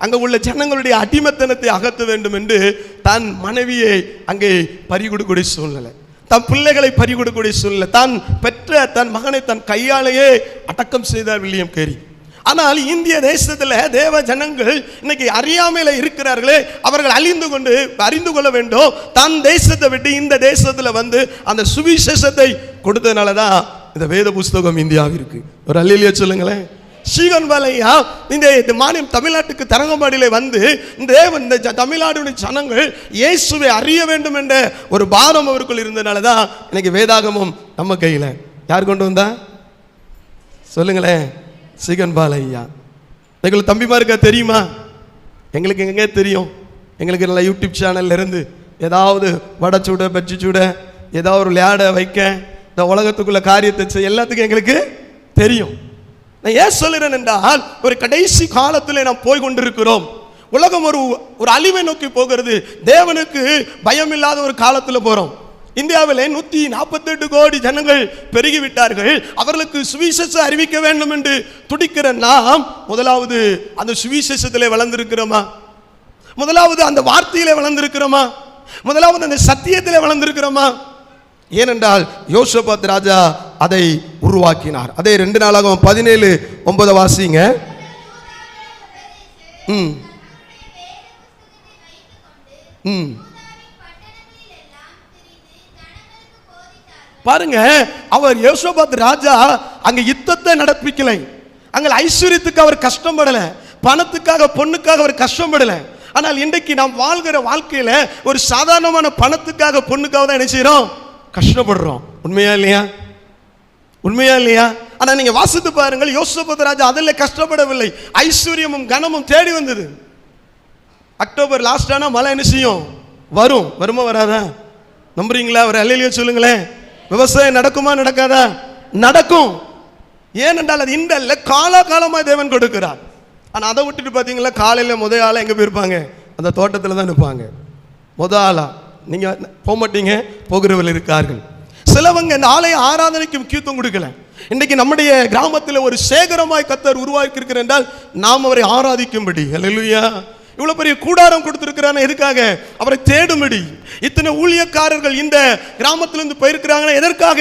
அங்கே உள்ள ஜனங்களுடைய அடிமைத்தனத்தை அகற்ற வேண்டும் என்று தன் மனைவியை அங்கே பறிகொடுக்கூடிய சூழ்நிலை, தன் பிள்ளைகளை பறிகொடுக்கூடிய சூழ்நிலை, தான் பெற்ற தன் மகனை தன் கையாலேயே அடக்கம் செய்தார் வில்லியம் கேரி. ஆனால் இந்திய தேசத்தில் தேவ ஜனங்கள் இன்னைக்கு அறியாமையில இருக்கிறார்களே, அவர்கள் அறிந்து கொள்ள வேண்டும், தன் தேசத்தை விட்டு இந்த தேசத்துல வந்து அந்த சுவிசேஷத்தை கொடுத்ததுனால தான் இந்த வேத புஸ்தகம் இந்தியாவிற்கு. ஒரு அல்லேலூயா சொல்லுங்களேன். ஸ்ரீகன் பாலையா இந்த மாநிலம் தமிழ்நாட்டுக்கு தரங்கம்பாடியில வந்து இந்த தமிழ்நாடு ஜனங்கள் இயேசுவை அறிய வேண்டும் என்ற ஒரு பாரம் அவருக்குள் இருந்ததுனால தான் இன்னைக்கு வேதாகமும் நம்ம கையில. யார் கொண்டு வந்தா சொல்லுங்களேன், சிகன் பாலையா. எங்களுக்கு தம்பிமாருக்கா தெரியுமா? எங்களுக்கு எங்க தெரியும், எங்களுக்கு நல்லா யூடியூப் சேனல்ல இருந்து ஏதாவது வடை சுட, பஜ்ஜி சுட, ஏதாவது ஒரு விளையாட வைக்க, இந்த உலகத்துக்குள்ள காரியத்தை செய்ய எல்லாத்துக்கும் எங்களுக்கு தெரியும். நான் ஏன் சொல்லுறேன் என்றால், ஒரு கடைசி காலத்தில் நாம் போய் கொண்டிருக்கிறோம். உலகம் ஒரு அழிவை நோக்கி போகிறது. தேவனுக்கு பயம் இல்லாத ஒரு காலத்தில் போறோம். இந்தியாவில் 148 கோடி ஜனங்கள் பெருகிவிட்டார்கள். அவர்களுக்கு சுவிசேஷம் அறிவிக்க வேண்டும் என்று துடிக்கிற நாம் முதலாவது அந்த சுவிசேஷத்திலே வளர்ந்திருக்கிறோமா? முதலாவது அந்த வார்த்தையிலே வளர்ந்திருக்கிறோமா? முதலாவது அந்த சத்தியத்திலே வளர்ந்திருக்கிறோமா? ஏனென்றால் யோசபாத் ராஜா அதை உருவாக்கினார். அதே 2 நாளாகவும் 17:9 வாசிங்க. பாருங்க, அவர் யோசபாத் ராஜா அங்க யுத்தத்தை நடப்பிக்கலை, அங்க ஐஸ்வர்யத்துக்கு அவர் கஷ்டப்படல, பணத்துக்காக பொண்ணுக்காக அவர் கஷ்டப்படல. ஆனால் இன்றைக்கு நாம் வாழ்கிற வாழ்க்கையில ஒரு சாதாரணமான பணத்துக்காக பொண்ணுக்காக தான் என்ன செய்யறோம், கஷ்டப்படுறோம். உண்மையா இல்லையா? உண்மையா இல்லையா? ஆனா நீங்க வாசித்து பாருங்கள், யோசபாத் ராஜா அதில் கஷ்டப்படவில்லை, ஐஸ்வர்யமும் கனமும் தேடி வந்தது. அக்டோபர் லாஸ்ட் ஆனா மழை என்ன செய்யும், வரும். வருமா வராதா? நம்புறீங்களா? ஒரு அல்லேலூயா சொல்லுங்களேன். விவசாயம் நடக்குமா நடக்காதா? நடக்கும். ஏனென்றால் அது இந்த காலகாலமாக தேவன் கொடுக்கிறார். ஆனால் அதை விட்டுட்டு பார்த்தீங்களா, காலையில் முதல் ஆளாக எங்கே போயிருப்பாங்க, அந்த தோட்டத்தில் தான் நிற்பாங்க. முதல் ஆளா நீங்கள் போக மாட்டீங்க, போகிறவர்கள் இருக்கார்கள். சிலவங்க இந்த ஆலய ஆராதனைக்கு முக்கியத்துவம் கொடுக்கல. இன்னைக்கு நம்முடைய கிராமத்தில் ஒரு சேகரமாய் கர்த்தர் உருவாக்கி இருக்கிறார் என்றால் நாம் அவரை ஆராதிக்கும்படி. அல்லேலூயா. இவ்வளவு பெரிய கூடாரம் கொடுத்திருக்கிறான எதுக்காக? அவரை தேடும்படி. இத்தனை ஊழியக்காரர்கள் இந்த கிராமத்திலிருந்து போயிருக்கிறாங்கன்னா எதற்காக?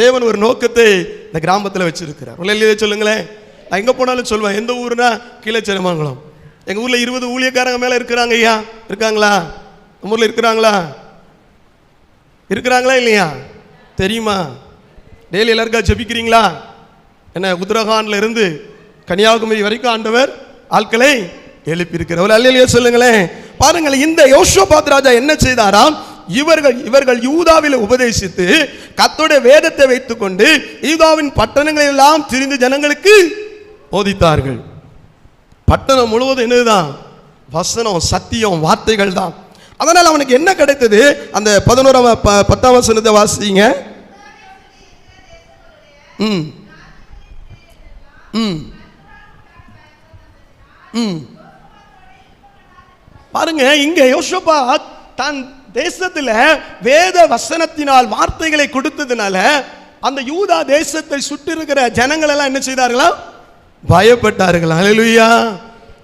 தேவன் ஒரு நோக்கத்தை இந்த கிராமத்தில் வச்சிருக்கிறார். இல்லையே சொல்லுங்களேன். நான் எங்க போனாலும் சொல்லுவேன், எந்த ஊருனா கீழச்செருமங்கலம். எங்க ஊர்ல 20 ஊழியக்காரங்க மேல இருக்கிறாங்க. ஐயா இருக்காங்களா? நம்ம ஊர்ல இருக்கிறாங்களா? இருக்கிறாங்களா இல்லையா? தெரியுமா? டெய்லி எல்லாருக்கா ஜெபிக்கிறீங்களா? என்ன உத்தரகாண்ட்ல இருந்து கன்னியாகுமரி வரைக்கும் ஆண்டவர் ஆட்களை எழுப்பி இருக்கிறவர். அல்லேலூயா சொல்லுங்களேன். பாருங்கள், இந்த யோசபாத் ராஜா என்ன செய்தாராம்? இவர்கள் யூதாவில் உபதேசித்து கர்த்தருடைய வேதத்தை வைத்துக்கொண்டு யூதாவின் பட்டணங்கள் எல்லாம் திரிந்து ஜனங்களுக்கு போதித்தார்கள். பட்டணம் முழுவதும் என்னதுதான்? வசனம், சத்தியம், வார்த்தைகள் தான். அதனால் அவனுக்கு என்ன கிடைத்தது? அந்த 10ஆம் வசனத்தை வாசிங்க. பாருங்க, இங்க யோசபாத் தன் தேசத்துல வேத வசனத்தினால் வார்த்தைகளை கொடுத்ததுனால அந்த யூதா தேசத்தை சுற்றி இருக்கிற ஜனங்கள் எல்லாம் என்ன செய்தார்களா? பயப்பட்டார்கள். அல்லேலூயா.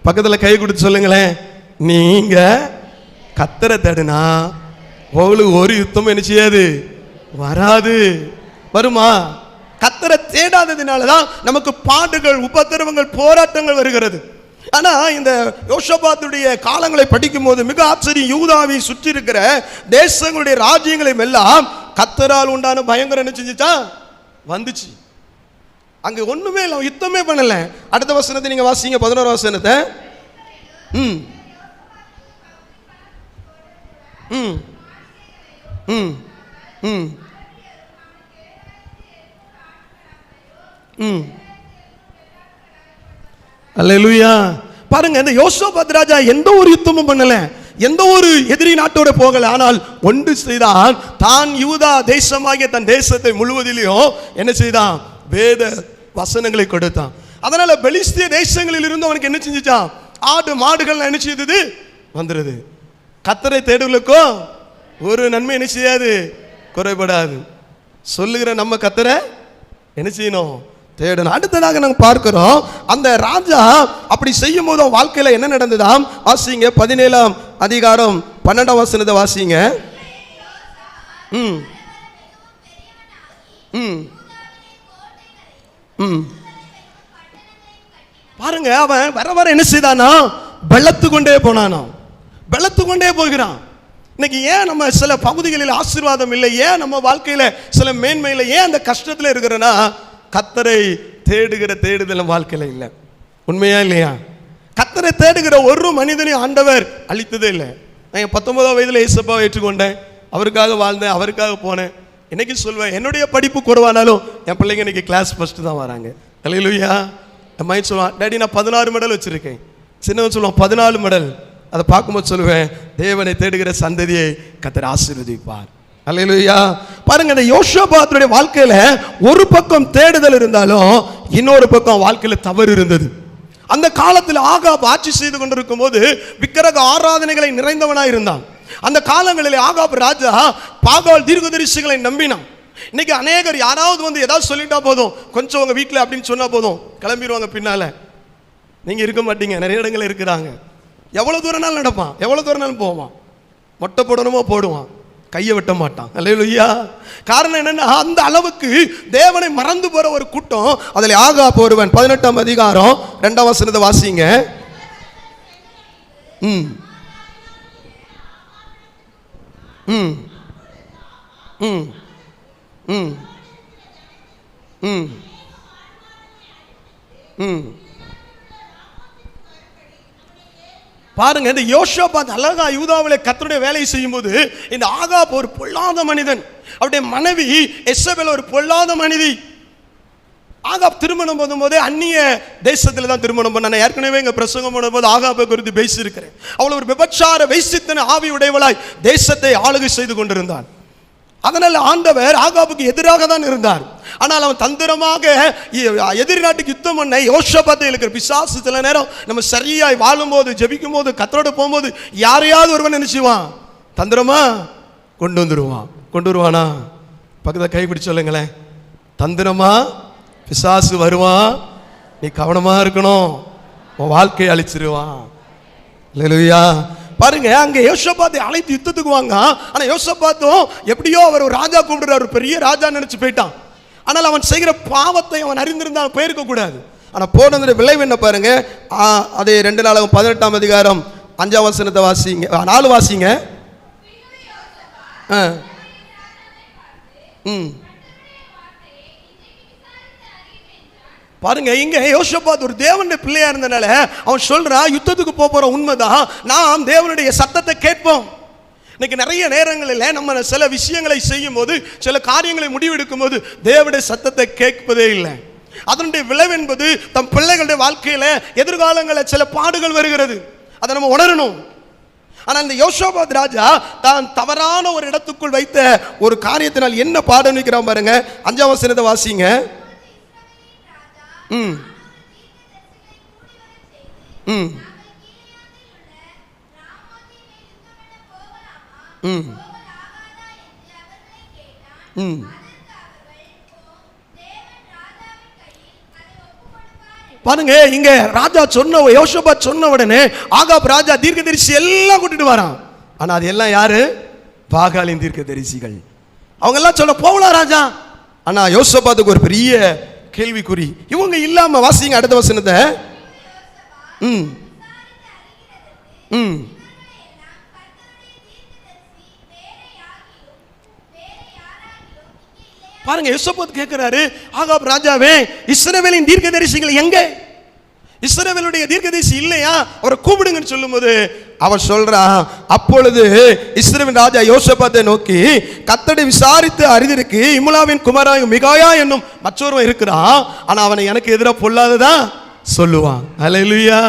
பக்கத்துல கை கொடுத்து சொல்லுங்களேன், நீங்க கர்த்தரை தேடுனா உங்களுக்கு ஒரு யுத்தம் என்ன செய்யாது? வராது. வருமா? கர்த்தரை தேடாததுனாலதான் நமக்கு பாடுகள், உபத்திரவங்கள், போராட்டங்கள் வருகிறது. ஆனா இந்த யோசபாத்துடைய காலங்களை படிக்கும் போது மிக ஆச்சரியம். யூதாவை சுற்றி இருக்கிற தேசங்களுடைய ராஜ்யங்களையும் எல்லாம் கர்த்தரால் உண்டான பயங்கரம் என்ன செஞ்சுச்சா? வந்துச்சு. அங்க ஒண்ணுமே இல்லை, யுத்தமே பண்ணல. அடுத்த வசனத்தை நீங்க வாசிங்க, 11ஆம் வசனத்தை. அல்லேலூயா. பாருங்க, இந்த யோசபாத் ராஜா எந்த ஒரு யுத்தமும் பண்ணல, எந்த ஒரு எதிரி நாட்டோட போகல. ஆனால் ஒன்று செய்தான், தான் யூதா தேசமாகிய தன் தேசத்தை முழுவதிலையும் என்ன செய்தான்? வேத வசனங்களை கொடுத்தான். அதனால பெலிஸ்திய தேசங்களில் இருந்து அவனுக்கு என்ன செஞ்சுச்சான்? ஆடு மாடுகள் என்ன செய்தது? வந்துருது. கர்த்தரை தேடுகளுக்கோ ஒரு நன்மை என்ன செய்யாது? குறைபடாது. சொல்லுகிற நம்ம கர்த்தரை என்ன செய்யணும்? தேடணும். அடுத்ததாக நாங்கள் பார்க்கிறோம், அந்த ராஜா அப்படி செய்யும் போது வாழ்க்கையில் என்ன நடந்ததாம்? வாசிங்க, 17ஆம் அதிகாரம் 12ஆம் வசனத்தை வாசிங்க. பாருங்க, அவன் வர வர என்ன செய்தானா? பலத்து கொண்டே போனானா? பலத்து கொண்டே போகிறான். இன்னைக்கு ஏன் நம்ம சில பகுதிகளில் ஆசீர்வாதம் இல்லை? ஏன் நம்ம வாழ்க்கையில சில மேன்மையில ஏன் அந்த கஷ்டத்தில் இருக்கிறனா? கர்த்தரை தேடுகிற தேடுதல் வாழ்க்கையில இல்லை. உண்மையா இல்லையா? கர்த்தரை தேடுகிற ஒரு மனிதனையும் ஆண்டவர் அழித்ததே இல்லை. நான் 19ஆம் வயதில் இயேசுவை ஏற்றுக்கொண்டேன், அவருக்காக வாழ்ந்தேன், அவருக்காக போனேன். இன்னைக்கு சொல்வேன், என்னுடைய படிப்பு குறைவானாலும் என் பிள்ளைங்க இன்னைக்கு கிளாஸ் ஃபர்ஸ்ட் தான் வராங்க. அல்லேலூயா. என் மைண்ட் சொல்லுவான், டேடி நான் 16 மெடல் வச்சிருக்கேன். சின்னவன் சொல்லுவான் 14 மெடல். அதை பார்க்கும்போது சொல்லுவேன், தேவனை தேடுகிற சந்ததியை கர்த்தர் ஆசீர்வதிப்பார். அல்லேலூயா. பாருங்க, இந்த யோசபாத்துடைய வாழ்க்கையில ஒரு பக்கம் தேடுதல் இருந்தாலும் இன்னொரு பக்கம் வாழ்க்கையில தவறு இருந்தது. அந்த காலத்தில் ஆகாப் ஆட்சி செய்து கொண்டிருக்கும் போது விக்கிரக ஆராதனைகளை நிறைந்தவனாய் இருந்தான். அந்த காலங்களில் ஆகாப் ராஜா பாகால் தீர்க்கதரிசிகளை நம்பினான். இன்னைக்கு அநேகர் யாராவது வந்து ஏதாவது சொல்லிட்டா போதும், கொஞ்சம் உங்க வீட்டில் அப்படின்னு சொன்னா போதும், கிளம்பிடுவாங்க பின்னால. நீங்க இருக்க மாட்டீங்க. நிறைய இடங்கள் இருக்கிறாங்க. எவ்வளவு தூரம்னாலும் நடப்பான், எவ்வளவு தூரம்னாலும் போவான். மொட்டை போடணுமோ போடுவான், கையை வெட்ட மாட்டான். அல்லேலூயா. காரணம் என்னன்னா, அந்த அளவுக்கு தேவனை மறந்து போற ஒரு கூட்டம். அதில் ஆகாப் ஒருவன். 18ஆம் அதிகாரம் 2ஆம் வசனத்தை வாசிங்க. பாருங்க, இந்த யோசபாத் அழகா யூதாவிலே கர்த்தருடைய வேலையை செய்யும் போது இந்த ஆகாப் ஒரு பொல்லாத மனிதன், அவருடைய மனைவி எசபேல் ஒரு பொல்லாத மனைவி. ஆகாப் திருமணம் பண்ணும்போதே அந்நிய தேசத்துல தான் திருமணம் பண்ண. ஏற்கனவே இங்க பிரசங்கம் பண்ணும்போது ஆகாபை குறித்து பேசியிருக்கிறேன். அவள் ஒரு விபச்சார வைசித்தன ஆவி உடையவளாய் தேசத்தை ஆளுகை செய்து கொண்டிருந்தான். அதனால ஆண்டவர் ஆகாபுக்கு எதிராக தான் இருந்தார். ஆனால் அவன் தந்திரமாக எதிரி நாட்டுக்கு யுத்தம் பண்ண யோசபாத்தை இருக்கிற பிசாசு சில நேரம் நம்ம சரியாய் வாழும் போது, ஜெபிக்கும் போது, கர்த்தரோட போகும்போது யாரையாவது ஒருவன் நினைச்சுவான், தந்திரமா கொண்டு வந்துருவான். கொண்டு வருவானா? பக்கத்தில் கைப்பிடி சொல்லுங்களேன். தந்திரமா பிசாசு வருவான், நீ கவனமா இருக்கணும், உன் வாழ்க்கையை அழிச்சிருவான். அல்லேலூயா. பாருங்க, அங்க யோசபாத்தை அழைத்து யுத்தத்துக்கு வாங்க. ஆனா யோசபாத்தும் எப்படியோ அவர் ஒரு ராஜா கூப்பிடுறாரு, ஒரு பெரிய ராஜா நினைச்சு போயிட்டான். ஆனால் அவன் செய்கிற பாவத்தை அவன் அறிந்திருந்தால் போயிருக்க கூடாது. ஆனா போனதுடைய விளைவு என்ன பாருங்க. அதே 2 நாளாகும் 18ஆம் அதிகாரம் 5ஆம் வசனத்தை வாசிங்க, 4 வாசிங்க. பாருங்க, இங்க யோசபாத் ஒரு தேவனுடைய பிள்ளையா இருந்தனால அவன் சொல்றான், யுத்தத்துக்கு போற உண்மைதான், நாம் தேவனுடைய சத்தத்தை கேட்போம். இன்னைக்கு நிறைய நேரங்களில் நம்ம சில விஷயங்களை செய்யும் போது, சில காரியங்களை முடிவெடுக்கும் போது தேவனுடைய சத்தத்தை கேட்பதே இல்லை. அதனுடைய விளைவு என்பது தம் பிள்ளைகளுடைய வாழ்க்கையில எதிர்காலங்களில் சில பாடுகள் வருகிறது. அதை நம்ம உணரணும். ஆனால் இந்த யோசபாத் ராஜா தான் தவறான ஒரு இடத்துக்குள் வைத்த ஒரு காரியத்தினால் என்ன பாடம் நிற்கிறான் பாருங்க. 5ஆம் வசனத்தை வாசிங்க. பாருங்க, இங்க ராஜா சொன்ன, யோசபாத் சொன்ன உடனே ஆகாப் ராஜா தீர்க்கதரிசி எல்லாம் கூட்டிட்டு வரான். ஆனா அது எல்லாம் யாரு? பாகாலின் தீர்க்கதரிசிகள். அவங்க எல்லாம் சொல்ல போகலாம் ராஜா. ஆனா யோசபாத்துக்கு ஒரு பெரிய கேள்விக்குறி. இவங்க இல்லாம வாசிங்க அடுத்த வசனத்தை. பாருங்க, யோசபாத் கேட்கிறாரு, ஆகாப் ராஜாவே, இஸ்ரவேலின் தீர்க்கதரிசிகள் எங்க? இஸ்ரவேலுடைய தீர்க்கதரிசி இல்லையா? அவரை கூப்பிடுங்கன்னு சொல்லும்போது அவன் சொல்றான், அப்பொழுது இஸ்ரவேல் ராஜா யோசபாத்தை நோக்கி, கர்த்தரை விசாரித்து அறிந்திருக்கு இம்லாவின் குமாரன் மிகாயா என்னும் மற்றொருவன் இருக்கிறான், ஆனா அவனை எனக்கு எதிராக பொல்லாததான் சொல்லுவான். அல்லேலூயா.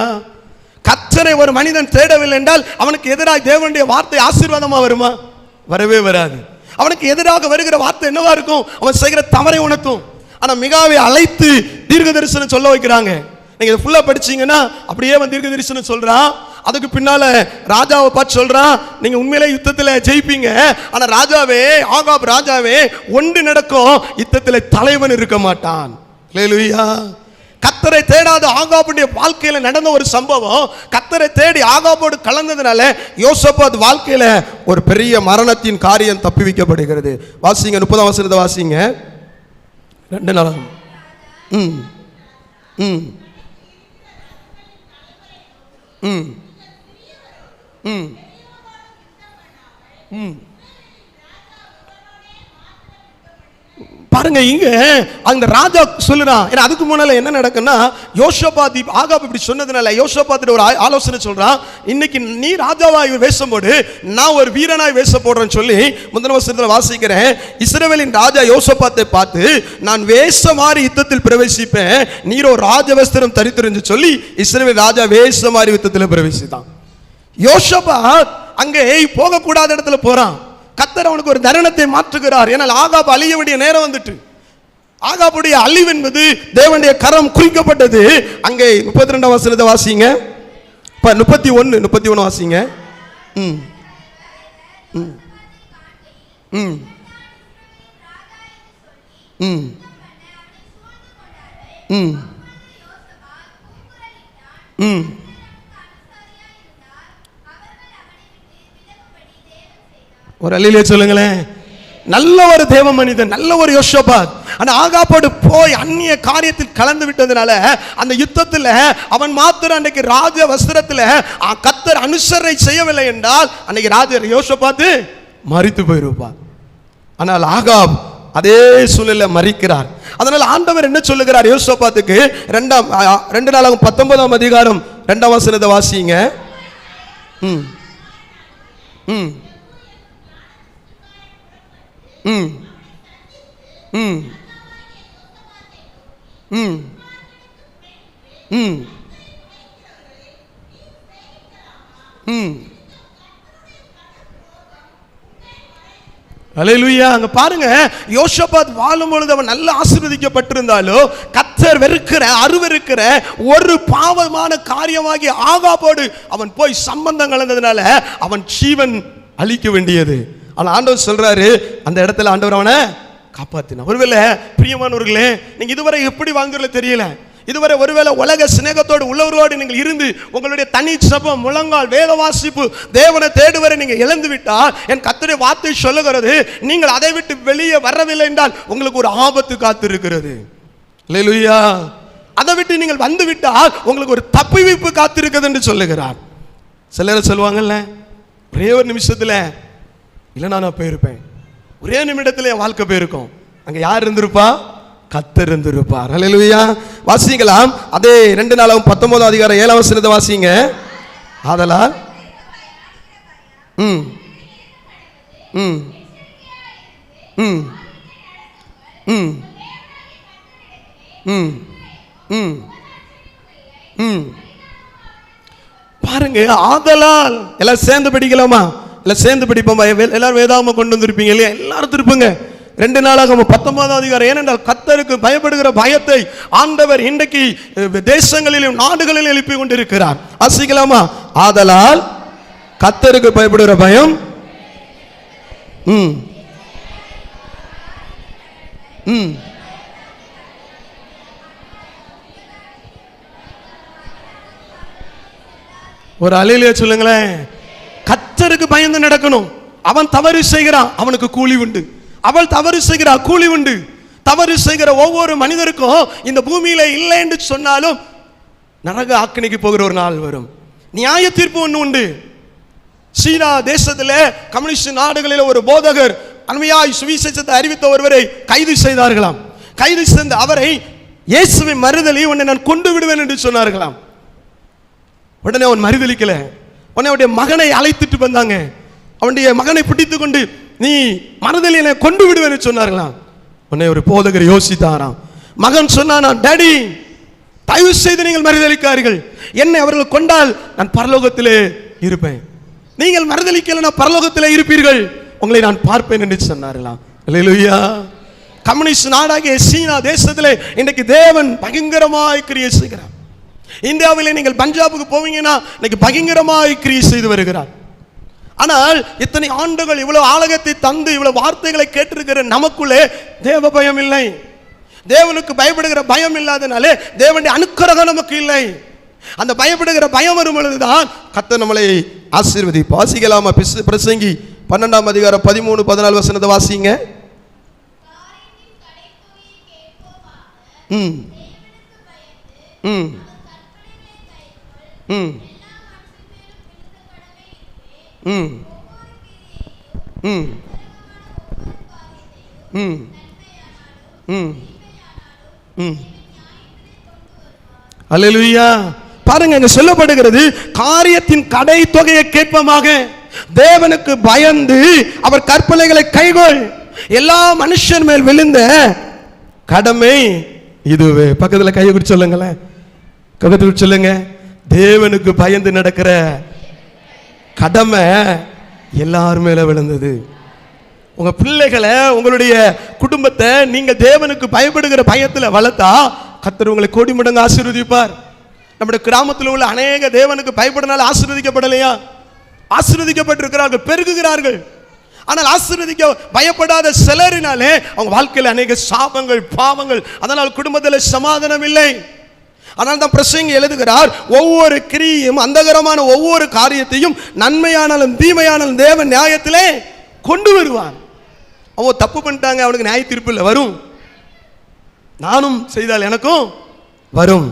கர்த்தரை ஒரு மனிதன் தேடவில்லை என்றால் அவனுக்கு எதிராக தேவனுடைய வார்த்தை ஆசீர்வாதமா வருமா? வரவே வராது. அவனுக்கு எதிராக வருகிற வார்த்தை என்னவா இருக்கும்? அவன் செய்கிற தவறை உணர்த்தும். ஆனா மிகாவை அழைத்து தீர்க்க தரிசனம் சொல்ல வைக்கிறாங்க. நீங்க இதை ஃபுல்லா படிச்சீங்கன்னா அப்படியே அவன் தீர்க்க தரிசனம் சொல்றான். அதுக்கு பின்னால ராஜாவை பார்த்து சொல்றான், நீங்க உண்மையிலே யுத்தத்தில் ஜெயிப்பீங்க, ஆனா ராஜாவே, ஆகாப் ராஜாவே, ஒன்று நடக்கும், யுத்தத்தில் தலைவன் இருக்க மாட்டான். அல்லேலூயா. கர்த்தரை தேடாத ஆகாபுடைய வாழ்க்கையில நடந்த ஒரு சம்பவம், கர்த்தரை தேடி ஆகாபோடு கலந்ததுனால யோசபாத் வாழ்க்கையில ஒரு பெரிய மரணத்தின் காரியம் தப்பி வைக்கப்படுகிறது. வாசிங்க 30ஆம் வசனத்தை வாசிங்க. 2 நாளாகும். பாருங்க, இங்க அந்த ராஜா சொல்லுறான். ஏன்னா அதுக்கு முன்னால என்ன நடக்குன்னா, யோசபாத் ஆகாப் இப்படி சொன்னதுனால யோசபாத் ஒரு ஆலோசனை சொல்றான், இன்னைக்கு நீ ராஜாவாய் வேஷம் போடு, நான் ஒரு வீரனாய் வேஷம் போடுறேன்னு சொல்லி முந்தின வசனத்தில் வாசிக்கிறேன். இஸ்ரவேலின் ராஜா யோசபாத்தை பார்த்து, நான் வேஷமாறி யுத்தத்தில் பிரவேசிப்பேன், நீரோ ராஜவஸ்திரம் தரித்திருந்து சொல்லி இஸ்ரவேல் ராஜா வேஷமாறி யுத்தத்தில் பிரவேசித்தான். யோசபாத் அங்கே போகக்கூடாத இடத்துல போறான். கர்த்தர் அவனுக்கு ஒரு தருணத்தை மாற்றுகிறார். ஏனால் ஆகாப் அழிய வேண்டிய நேரம் வந்துட்டு. ஆகாபுடைய அழிவு என்பது தேவனுடைய கரம் குறிக்கப்பட்டது. அங்கே 32ஆம் வசனத்தை வாசிங்க. 31 வாசிங்க. ஒரு அல்லேலூயா சொல்லுங்களேன். நல்ல ஒரு தேவ மனிதன், நல்ல ஒரு யோசபாத். ஆனா ஆகாபோடு போய் அந்நிய காரியத்தில் கலந்து விட்டதுனால அந்த யுத்தத்தில் அவன் மாத்திரம் அன்னைக்கு ராஜ வஸ்திரத்தில் கர்த்தர் அனுசரணை செய்யவில்லை என்றால் அன்னைக்கு ராஜ யோசபாத் மரித்து போயிருப்பார். ஆனால் ஆகாப் அதே சூழ்நிலை மரிக்கிறார். அதனால ஆண்டவர் என்ன சொல்லுகிறார் யோசபாத்துக்கு? 2 நாளாகும் 19ஆம் அதிகாரம் 2ஆம் வசனத்தை வாசிங்க. அல்லேலூயா. அங்க பாருங்க, யோசபாத் வாழும் பொழுது அவன் நல்ல ஆசீர்வதிக்கப்பட்டிருந்தாலும் கர்த்தர் வெறுக்கிற அருவருக்கிற ஒரு பாவமான காரியமாகி ஆகாபோடு அவன் போய் சம்பந்தம் கலந்ததுனால அவன் ஜீவன் அழிக்க வேண்டியது. ஆனா ஆண்டவர் சொல்றாரு, அந்த இடத்துல ஆண்டவர் அவனை காப்பாத்தினார். ஒருவேளை பிரியமானவர்களே, நீங்க இதுவரை எப்படி வாழ்ந்துள்ள தெரியல. இதுவரை ஒருவேளை உலக சிநேகத்தோடு உள்ளவர்களோடு நீங்கள் இருந்து உங்களுடைய தனி சபம், முழங்கால், வேத வாசிப்பு, தேவனை தேடுவரை நீங்க இழந்து விட்டால், என் கர்த்தருடைய வார்த்தை சொல்லுகிறது, நீங்கள் அதை விட்டு வெளியே வரவில்லை என்றால் உங்களுக்கு ஒரு ஆபத்து காத்திருக்கிறது. அல்லேலூயா. அதை விட்டு நீங்கள் வந்து விட்டால் உங்களுக்கு ஒரு தப்புவிப்பு காத்திருக்கிறது என்று சொல்லுகிறார். சிலர் சொல்லுவாங்கல்ல, ஒரே ஒரு நிமிஷத்துல இல்லைனா நான் போயிருப்பேன், ஒரே நிமிடத்துல என் வாழ்க்கை போயிருக்கும். அங்க யார் இருந்திருப்பா? கர்த்தர் இருந்திருப்பார். அல்லேலூயா. வாசிக்கலாம், அதே 2 நாளாகும் 19 அதிகாரம் 7 வசனத்தை வாசிங்க. ஆதலால் ம் ம் ம் ம் ம் ம் ம் பாருங்க, ஆதலால் எல்லாம் சேர்ந்து படிக்கலாமா? எல்லாம் சேர்ந்து படிப்போம். எல்லாரும் வேதாகமம் கொண்டு வந்திருப்பீங்க இல்லையா? எல்லாரும் திருப்புங்க 2 நாளாகும் 19 அதிகாரம். ஏனென்றால் கர்த்தருக்கு பயப்படுகிற பயத்தை ஆண்டவர் இன்றைக்கு தேசங்களிலும் நாடுகளிலும் எழுப்பி கொண்டிருக்கிறார். வாசிக்கலாமா? ஆதலால் கர்த்தருக்கு பயப்படுகிற பயம் ம் ம் ஒரு அலையிலே சொல்லுங்களேன். கர்த்தருக்கு பயந்து நடக்கணும். அவன் தவறு செய்கிறான், அவனுக்கு கூலி உண்டு. அவள் தவறு செய்கிறா, கூலி உண்டு. தவறு செய்கிற ஒவ்வொரு மனிதருக்கும் இந்த பூமியில இல்லை என்று சொன்னாலும் நரக ஆக்கினைக்கு போகிற ஒரு நாள் வரும். நியாய தீர்ப்பு ஒன்று உண்டு. சீனா தேசத்தில் கம்யூனிஸ்ட் நாடுகளில் ஒரு போதகர் அண்மையாய் சுவிசேஷத்தை அறிவித்த ஒருவரை கைது செய்தார்களாம். கைது செய்த அவரை இயேசுவை மறுதலி, உன்னை நான் கொண்டு விடுவேன் என்று சொன்னார்களாம். உடனே அவன் மறுதலிக்கல. உடனே அவனுடைய மகனை அழைத்துட்டு வந்தாங்க. அவனுடைய மகனை பிடித்து கொண்டு, நீ மறுதலியை கொண்டு விடுவேன்னு சொன்னார்களாம். உடனே ஒரு போதகர் யோசித்தாராம். மகன் சொன்னானா, டாடி தயவு செய்து நீங்கள் மறுதலிக்கார்கள், என்னை அவர்கள் கொண்டால் நான் பரலோகத்திலே இருப்பேன், நீங்கள் மறுதலிக்கல நான் பரலோகத்திலே இருப்பீர்கள், உங்களை நான் பார்ப்பேன் என்று சொன்னார்களாம். அல்லேலூயா. கம்யூனிஸ்ட் நாடாகிய சீனா தேசத்திலே இன்றைக்கு தேவன் பயங்கரமாய் கிரியை செய்கிறார். இந்தியாவிலே நீங்கள் பஞ்சாபுக்கு போவீங்கன்னா இன்னைக்கு பயங்கரமாய் கிரியை செய்து வருகிறார். ஆனால் இத்தனை ஆண்டுகள் இவ்வளவு ஆலயத்தை தந்து இவ்வளவு வார்த்தைகளை கேட்டிருக்கிற நமக்குள்ளே தேவ பயம் இல்லை. தேவனுக்கு பயப்படுகிற பயம் இல்லாதனாலே தேவனுடைய அனுக்கிரகம் நமக்கு இல்லை. அந்த பயப்படுகிற பயம் வரும் பொழுதுதான் கர்த்தர் நம்மளை ஆசீர்வதிப்பார். வாசிக்கலாமா? பிரசங்கி 12 அதிகாரம் 13 14 வசனத்தை வாசிங்க. ம் ம் ம் ம் ம் ம் ம் ம் அல்லேலூயா. பாருங்க, இங்க சொல்லப்படுகிறது, காரியத்தின் கடை தொகையை கேட்பமாக தேவனுக்கு பயந்து அவர் கற்பனைகளை கைகொள். எல்லா மனுஷன் மேல் விழுந்த கடமை இதுவே. பக்கத்துல கையை குறிச்சு சொல்லுங்களேன், பக்கத்துல சொல்லுங்க. தேவனுக்கு பயந்து நடக்கிற கடமை எல்லார் மேல விழுந்தது. உங்க பிள்ளைகளை, உங்களுடைய குடும்பத்தை நீங்க தேவனுக்கு பயப்படுகிற பயத்தில் வளர்த்தா கர்த்தர் உங்களை கோடி மடங்கு ஆசீர்வதிப்பார். நம்முடைய கிராமத்தில் உள்ள அநேக தேவனுக்கு பயப்படுனால ஆசீர்வதிக்கப்படலையா? ஆசீர்வதிக்கப்பட்டிருக்கிறார்கள், பெருகுகிறார்கள். ஆனால் ஆசீர்வதிக்க பயப்படாத சிலரினாலே அவங்க வாழ்க்கையில் அநேக சாபங்கள், பாவங்கள், அதனால் குடும்பத்தில் சமாதானம் இல்லை. ஆனால் தான் பிரசங்கி எழுதுகிறார், ஒவ்வொரு கிரியையும் அந்தகரமான ஒவ்வொரு காரியத்தையும் நன்மையானாலும் தீமையானாலும் தேவன் நியாயத்திலே கொண்டு வருவார். அவன் தப்பு பண்ணிட்டாங்க, அவனுக்கு நியாய தீர்ப்பு இல்லை, வரும். நானும் செய்தால் எனக்கும் வரும்.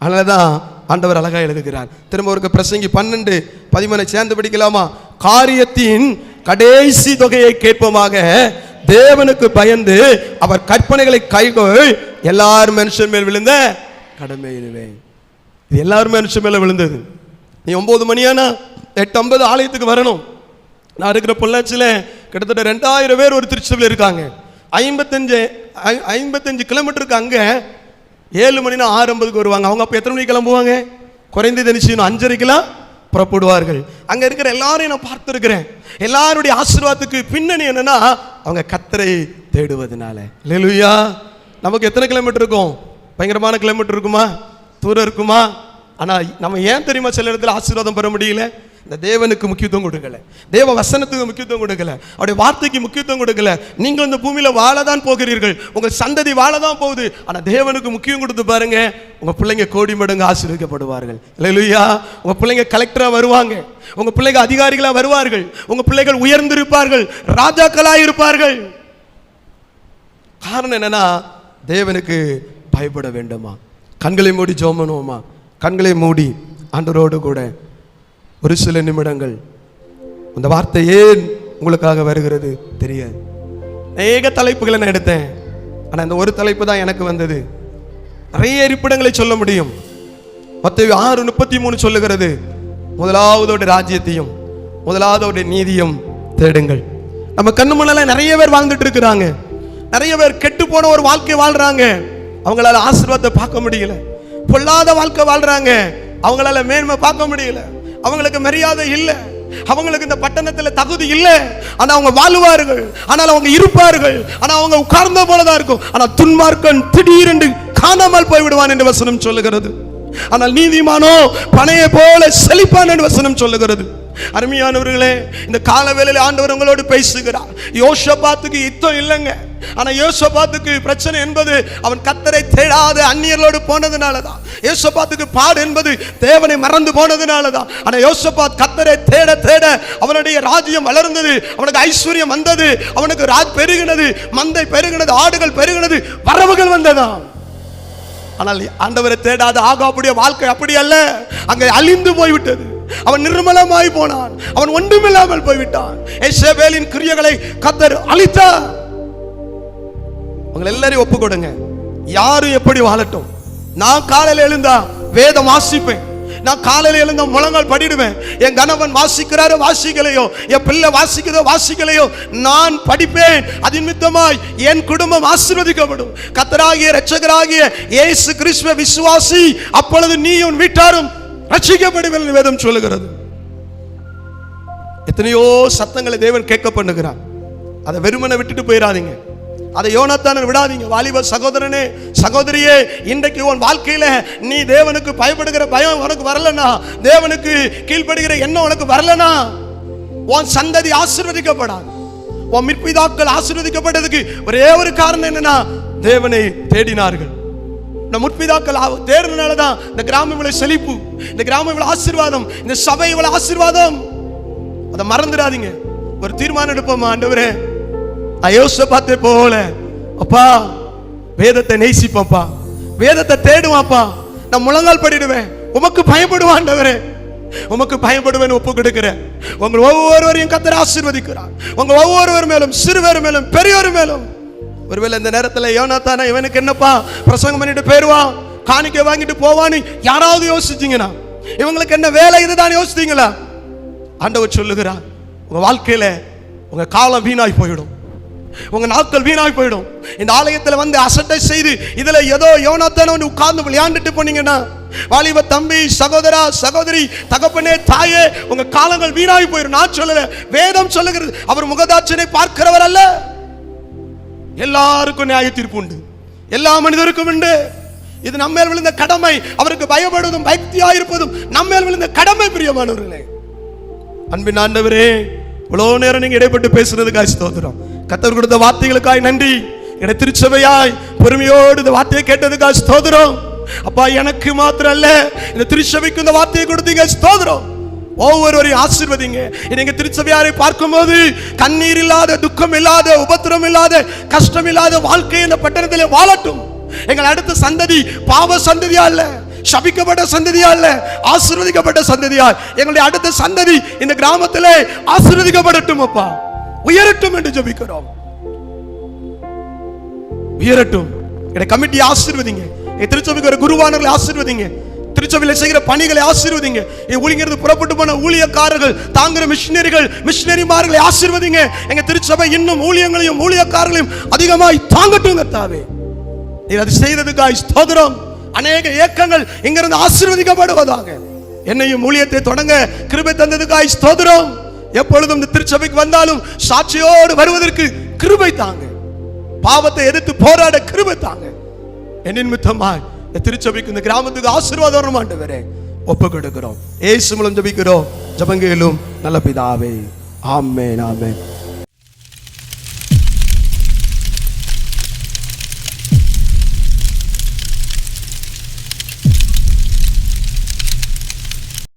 அதனாலதான் ஆண்டவர் அழகா எழுதுகிறார். திரும்ப ஒரு பிரசங்கி 12:13 சேர்ந்து படிக்கலாமா? காரியத்தின் கடைசி தொகையை கேட்போமாக தேவனுக்கு பயந்து அவர் கற்பனைகளை கைகொள். எல்லாரும் மனுஷன் மேல் விழுந்த கடமை இதுவே. இது எல்லாரும் மனுஷன் மேல விழுந்தது. நீ 9 மணியானா 8:50 ஆலயத்துக்கு வரணும். நான் இருக்கிற பொள்ளாச்சியில் கிட்டத்தட்ட 2000 பேர் ஒரு திருச்சபையில் இருக்காங்க. 55 கிலோமீட்டருக்கு அங்கே 7 மணினா 6:50 வருவாங்க. அவங்க அப்போ எத்தனை மணிக்கு கிளம்புவாங்க? குறைந்தது நிச்சயம் 5:30 புறப்படுவார்கள். அங்கே இருக்கிற எல்லாரையும் நான் பார்த்துருக்கிறேன். எல்லாருடைய ஆசீர்வாதத்துக்கு பின்னணி என்னன்னா அவங்க கர்த்தரை தேடுவதனால. அல்லேலூயா. நமக்கு எத்தனை கிலோமீட்டர் இருக்கும்? பயங்கரமான கிலோமீட்டர் இருக்குமா? தூரம் இருக்குமா? ஆனால் நம்ம ஏன் தெரியுமா சில இடத்துல ஆசீர்வாதம் பெற முடியல? இந்த தேவனுக்கு முக்கியத்துவம் கொடுக்கல, தேவ வசனத்துக்கு முக்கியத்துவம் கொடுக்கல, அவருடைய வார்த்தைக்கு முக்கியத்துவம் கொடுக்கல. நீங்கள் இந்த பூமியில வாழதான் போகிறீர்கள், உங்கள் சந்ததி வாழதான் போகுது. ஆனா தேவனுக்கு முக்கியம் கொடுத்து பாருங்க, உங்க பிள்ளைங்க கோடி மடங்கு ஆசீர்வதிக்கப்படுவார்கள். அல்லேலூயா. உங்க பிள்ளைங்க கலெக்டரா வருவாங்க, உங்க பிள்ளைங்க அதிகாரிகளா வருவார்கள், உங்க பிள்ளைகள் உயர்ந்திருப்பார்கள், ராஜாக்களா இருப்பார்கள். காரணம் என்னன்னா, தேவனுக்கு பயப்பட வேண்டுமா? கண்களை மூடி ஜெபம் பண்ணுவோமா? கண்களை மூடி ஆண்டவரோடு கூட ஒரு சில நிமிடங்கள். அந்த வார்த்தை ஏன் உங்களுக்காக வருகிறது தெரியாது. அநேக தலைப்புகளை நான் எடுத்தேன், ஆனால் இந்த ஒரு தலைப்பு தான் எனக்கு வந்தது. நிறைய இருப்பிடங்களை சொல்ல முடியும். மத்தேயு 6:33 சொல்லுகிறது, முதலாவதோட ராஜ்யத்தையும் முதலாவதோட நீதியும் தேடுங்கள். நம்ம கண்ணு முன்னால நிறைய பேர் வாழ்ந்துட்டு இருக்கிறாங்க, நிறைய பேர் கெட்டு போன ஒரு வாழ்க்கை வாழ்றாங்க, அவங்களால ஆசீர்வாதத்தை பார்க்க முடியல. பொல்லாத வாழ்க்கை வாழ்றாங்க, அவங்களால மேன்மை பார்க்க முடியல, அவங்களுக்கு மரியாதை இல்லை, அவங்களுக்கு இந்த பட்டணத்தில் தகுதி இல்லை. ஆனா அவங்க வாழுவார்கள், ஆனால் அவங்க இருப்பார்கள், ஆனா அவங்க உட்கார்ந்த போலதான் இருக்கும். ஆனா துன்மார்க்கன் திடீரென்று காணாமல் போய்விடுவான் என்று வசனம் சொல்லுகிறது. ஆனால் நீதிமானோ பனையை போல செழிப்பான் என்று வசனம் சொல்லுகிறது. அருமையானவர்களே, இந்த காலவேளையில ஆண்டவர் உங்களோடு பேசுகிறார். யோசபாத்துக்கு யுத்தம் இல்லைங்க, ஆனா யோசபாத்துக்கு பிரச்சனை என்பது அவன் கர்த்தரை தேடாத அந்நியர்களோடு போனதுனாலதான். யோசபாத்துக்கு பாடு என்பது தேவனை மறந்து போனதுனாலதான். ஆனா யோசபாத் கர்த்தரை தேட தேட அவனுடைய ராஜ்யம் வளர்ந்தது, அவனுக்கு ஐஸ்வர்யம் வந்தது, அவனுக்கு ராஜ் பெருகினது, மந்தை பெருகினது, ஆடுகள் பெருகினது, வரவுகள் வந்ததாம். ஆனால் ஆண்டவரை தேடாத ஆகாபுடைய வாழ்க்கை அப்படி அல்ல, அங்கே அழிந்து போய்விட்டது. அவன் நிர்மலமாய் போனான், அவன் ஒன்றுமில்லாமல் போய்விட்டான். எசேபேலின் கிரியைகளை கர்த்தர் அழித்தார். உங்களை எல்லாரையும் ஒப்பு கொடுங்க, யாரும் எப்படி வாழட்டும். நான் காலையில் எழுந்தா வேதம் வாசிப்பேன், நான் காலையில் எழுந்த முழங்கால் படிடுவேன். என் கணவன் வாசிக்கிறாரோ வாசிக்கலையோ, என் பிள்ளை வாசிக்கிறதோ வாசிக்கலையோ, நான் படிப்பேன். அது நிமித்தமாய் என் குடும்பம் ஆசீர்வதிக்கப்படும். கர்த்தராகிய இரட்சகராகிய இயேசு கிறிஸ்துவை விசுவாசி, அப்பொழுது நீ உன் வீட்டாரும் ரட்சிக்கப்படுவீர்கள் வேதம் சொல்லுகிறது. எத்தனையோ சத்தங்களை தேவன் கேட்க பண்ணுகிறார். அதை வெறுமனை விட்டுட்டு போயிடாதீங்க, அதை யோனாத்தானை விடாதீங்க. வாலிப சகோதரனே சகோதரியே, இன்றைக்கு உன் வாழ்க்கையில நீ தேவனுக்கு பயப்படுகிற பயம் உனக்கு வரலனா, தேவனுக்கு கீழ்ப்படுகிற எண்ணம் உனக்கு வரலனா, உன் சந்ததி ஆசீர்வதிக்கப்படாது. உன் முற்பிதாக்கள் ஆசீர்வதிக்கப்பட்டதுக்கு ஒரே ஒரு காரணம் என்னன்னா, தேவனை தேடினார்கள். இந்த முற்பிதாக்கள் தேடினாலதான் இந்த கிராமம் இவ்வளவு செழிப்பு, இந்த கிராமம் இவ்வளவு ஆசீர்வாதம், இந்த சபை இவ்வளவு ஆசீர்வாதம். அதை மறந்துடாதீங்க. ஒரு தீர்மானம் எடுப்போமா, ஆண்டவரே யோசபாத்தை போல அப்பா வேதத்தை நேசிப்பப்பா, வேதத்தை தேடுவாப்பா, நான் முழங்கால் படிடுவேன், உமக்கு பயப்படுவான் ஆண்டவரே, உமக்கு பயப்படுவேன் ஒப்பு கொடுக்கிறேன். உங்க ஒவ்வொருவரையும் கர்த்தர் ஆசீர்வதிக்கிறார், உங்க ஒவ்வொருவர் மேலும், சிறுவர் மேலும் பெரியவர் மேலும். ஒருவேளை இந்த நேரத்தில் யோனாத்தானா இவனுக்கு என்னப்பா பிரசங்கம் பண்ணிட்டு போயிருவான், காணிக்கை வாங்கிட்டு போவான்னு யாராவது யோசிச்சீங்கன்னா, இவங்களுக்கு என்ன வேலை இதுதான் யோசிச்சீங்களா? ஆண்டவர் சொல்லுகிறார், உங்க வாழ்க்கையில உங்க காலம் வீணாய் போயிடும், உங்க நாட்கள் வீணாய் போயிடும். இந்த ஆலயத்தில் வந்து அசட்டை செய்து இதுல ஏதோ யோனாத்தான உட்கார்ந்து விளையாண்டுட்டு போனீங்கன்னா, வாலிப தம்பி, சகோதரா, சகோதரி, தகப்பனே, தாயே, உங்க காலங்கள் வீணாய் போயிடும். நான் சொல்லல, வேதம் சொல்லுகிறது. அவர் முகதாட்சனை பார்க்கிறவர் அல்ல. எல்லாருக்கும் நியாய தீர்ப்பு உண்டு, எல்லா மனிதருக்கும் உண்டு. இது நம்மேல் விழுந்த கடமை. அவருக்கு பயப்படுவதும் பக்தியாயிருப்பதும் நம்மேல் விழுந்த கடமை. பிரியமானவர்களே, அன்பின் ஆண்டவரே, இவ்வளவு நேரம் நீங்க இடைப்பட்டு பேசுறதுக்காக ஸ்தோத்திரம். கர்த்தர் கொடுத்த வார்த்தைகளுக்காய் நன்றி. என்னை திருச்சபையாய் பொறுமையோடு இந்த வார்த்தையை கேட்டதுக்காக ஸ்தோத்திரம். அப்பா, எனக்கு மாத்திரம் அல்ல, இந்த திருச்சபைக்கு இந்த வார்த்தையை கொடுத்தீங்க, ஸ்தோத்திரம். ஒவ்வொருவரையும் ஆசீர்வதிங்க. நீங்க திருச்சபையாரை பார்க்கும்போது கண்ணீர் இல்லாத, துக்கம் இல்லாத, உபத்திரம் இல்லாத, கஷ்டம் இல்லாத வாழ்க்கை இந்த பட்டணத்திலே வாழட்டும். எங்கள் அடுத்த சந்ததி பாவ சந்ததியா அல்ல, சபிக்கப்பட்ட சந்ததியா அல்ல, ஆசீர்வதிக்கப்பட்ட சந்ததியா எங்களுடைய அடுத்த சந்ததி இந்த கிராமத்திலே ஆசீர்வதிக்கப்படட்டும். அப்பா, உயரட்டும் என்று ஜெபிக்கிறோம். உயரட்டும். எங்க கமிட்டி ஆசீர்வதிங்க. திருச்சபைக்கு ஒரு குருவானவர்களை ஆசீர்வதிங்க. திருச்சபையில் செய்கிற பணிகளை ஆசீர்வதிங்க. ஊழியர்கள் புறப்பட்டு போன ஊழியக்காரர்கள், தாங்குற மிஷினரிகள், மிஷினரிமார்களை ஆசீர்வதிங்க. எங்க திருச்சபை இன்னும் ஊழியங்களையும் ஊழியக்காரர்களையும் அதிகமாய் தாங்கட்டும் கர்த்தாவே. நீர் அது செய்ததுக்காய் ஸ்தோத்திரம். அநேக ஏக்கங்கள் இங்கிருந்து ஆசீர்வதிக்கப்படுவதாக. என்னையும் ஊழியத்தை தொடங்க கிருபை தந்ததுக்காய் ஸ்தோத்திரம். எப்பொழுதும் இந்த திருச்சபைக்கு வந்தாலும் சாட்சியோடு வருவதற்கு கிருபை தாங்க. பாவத்தை எதிர்த்து போராட கிருபை தாங்க. என் நிமித்தமாய் திருச்சபைக்கு, இந்த கிராமத்துக்கு ஆசீர்வாதம் ஆண்டவரே. ஒப்பு கொடுக்கிறோம். இயேசு மூலம் ஜெபிக்கிறோம், ஜெபங்கேளும் நல்ல பிதாவே. ஆமென், ஆமென்.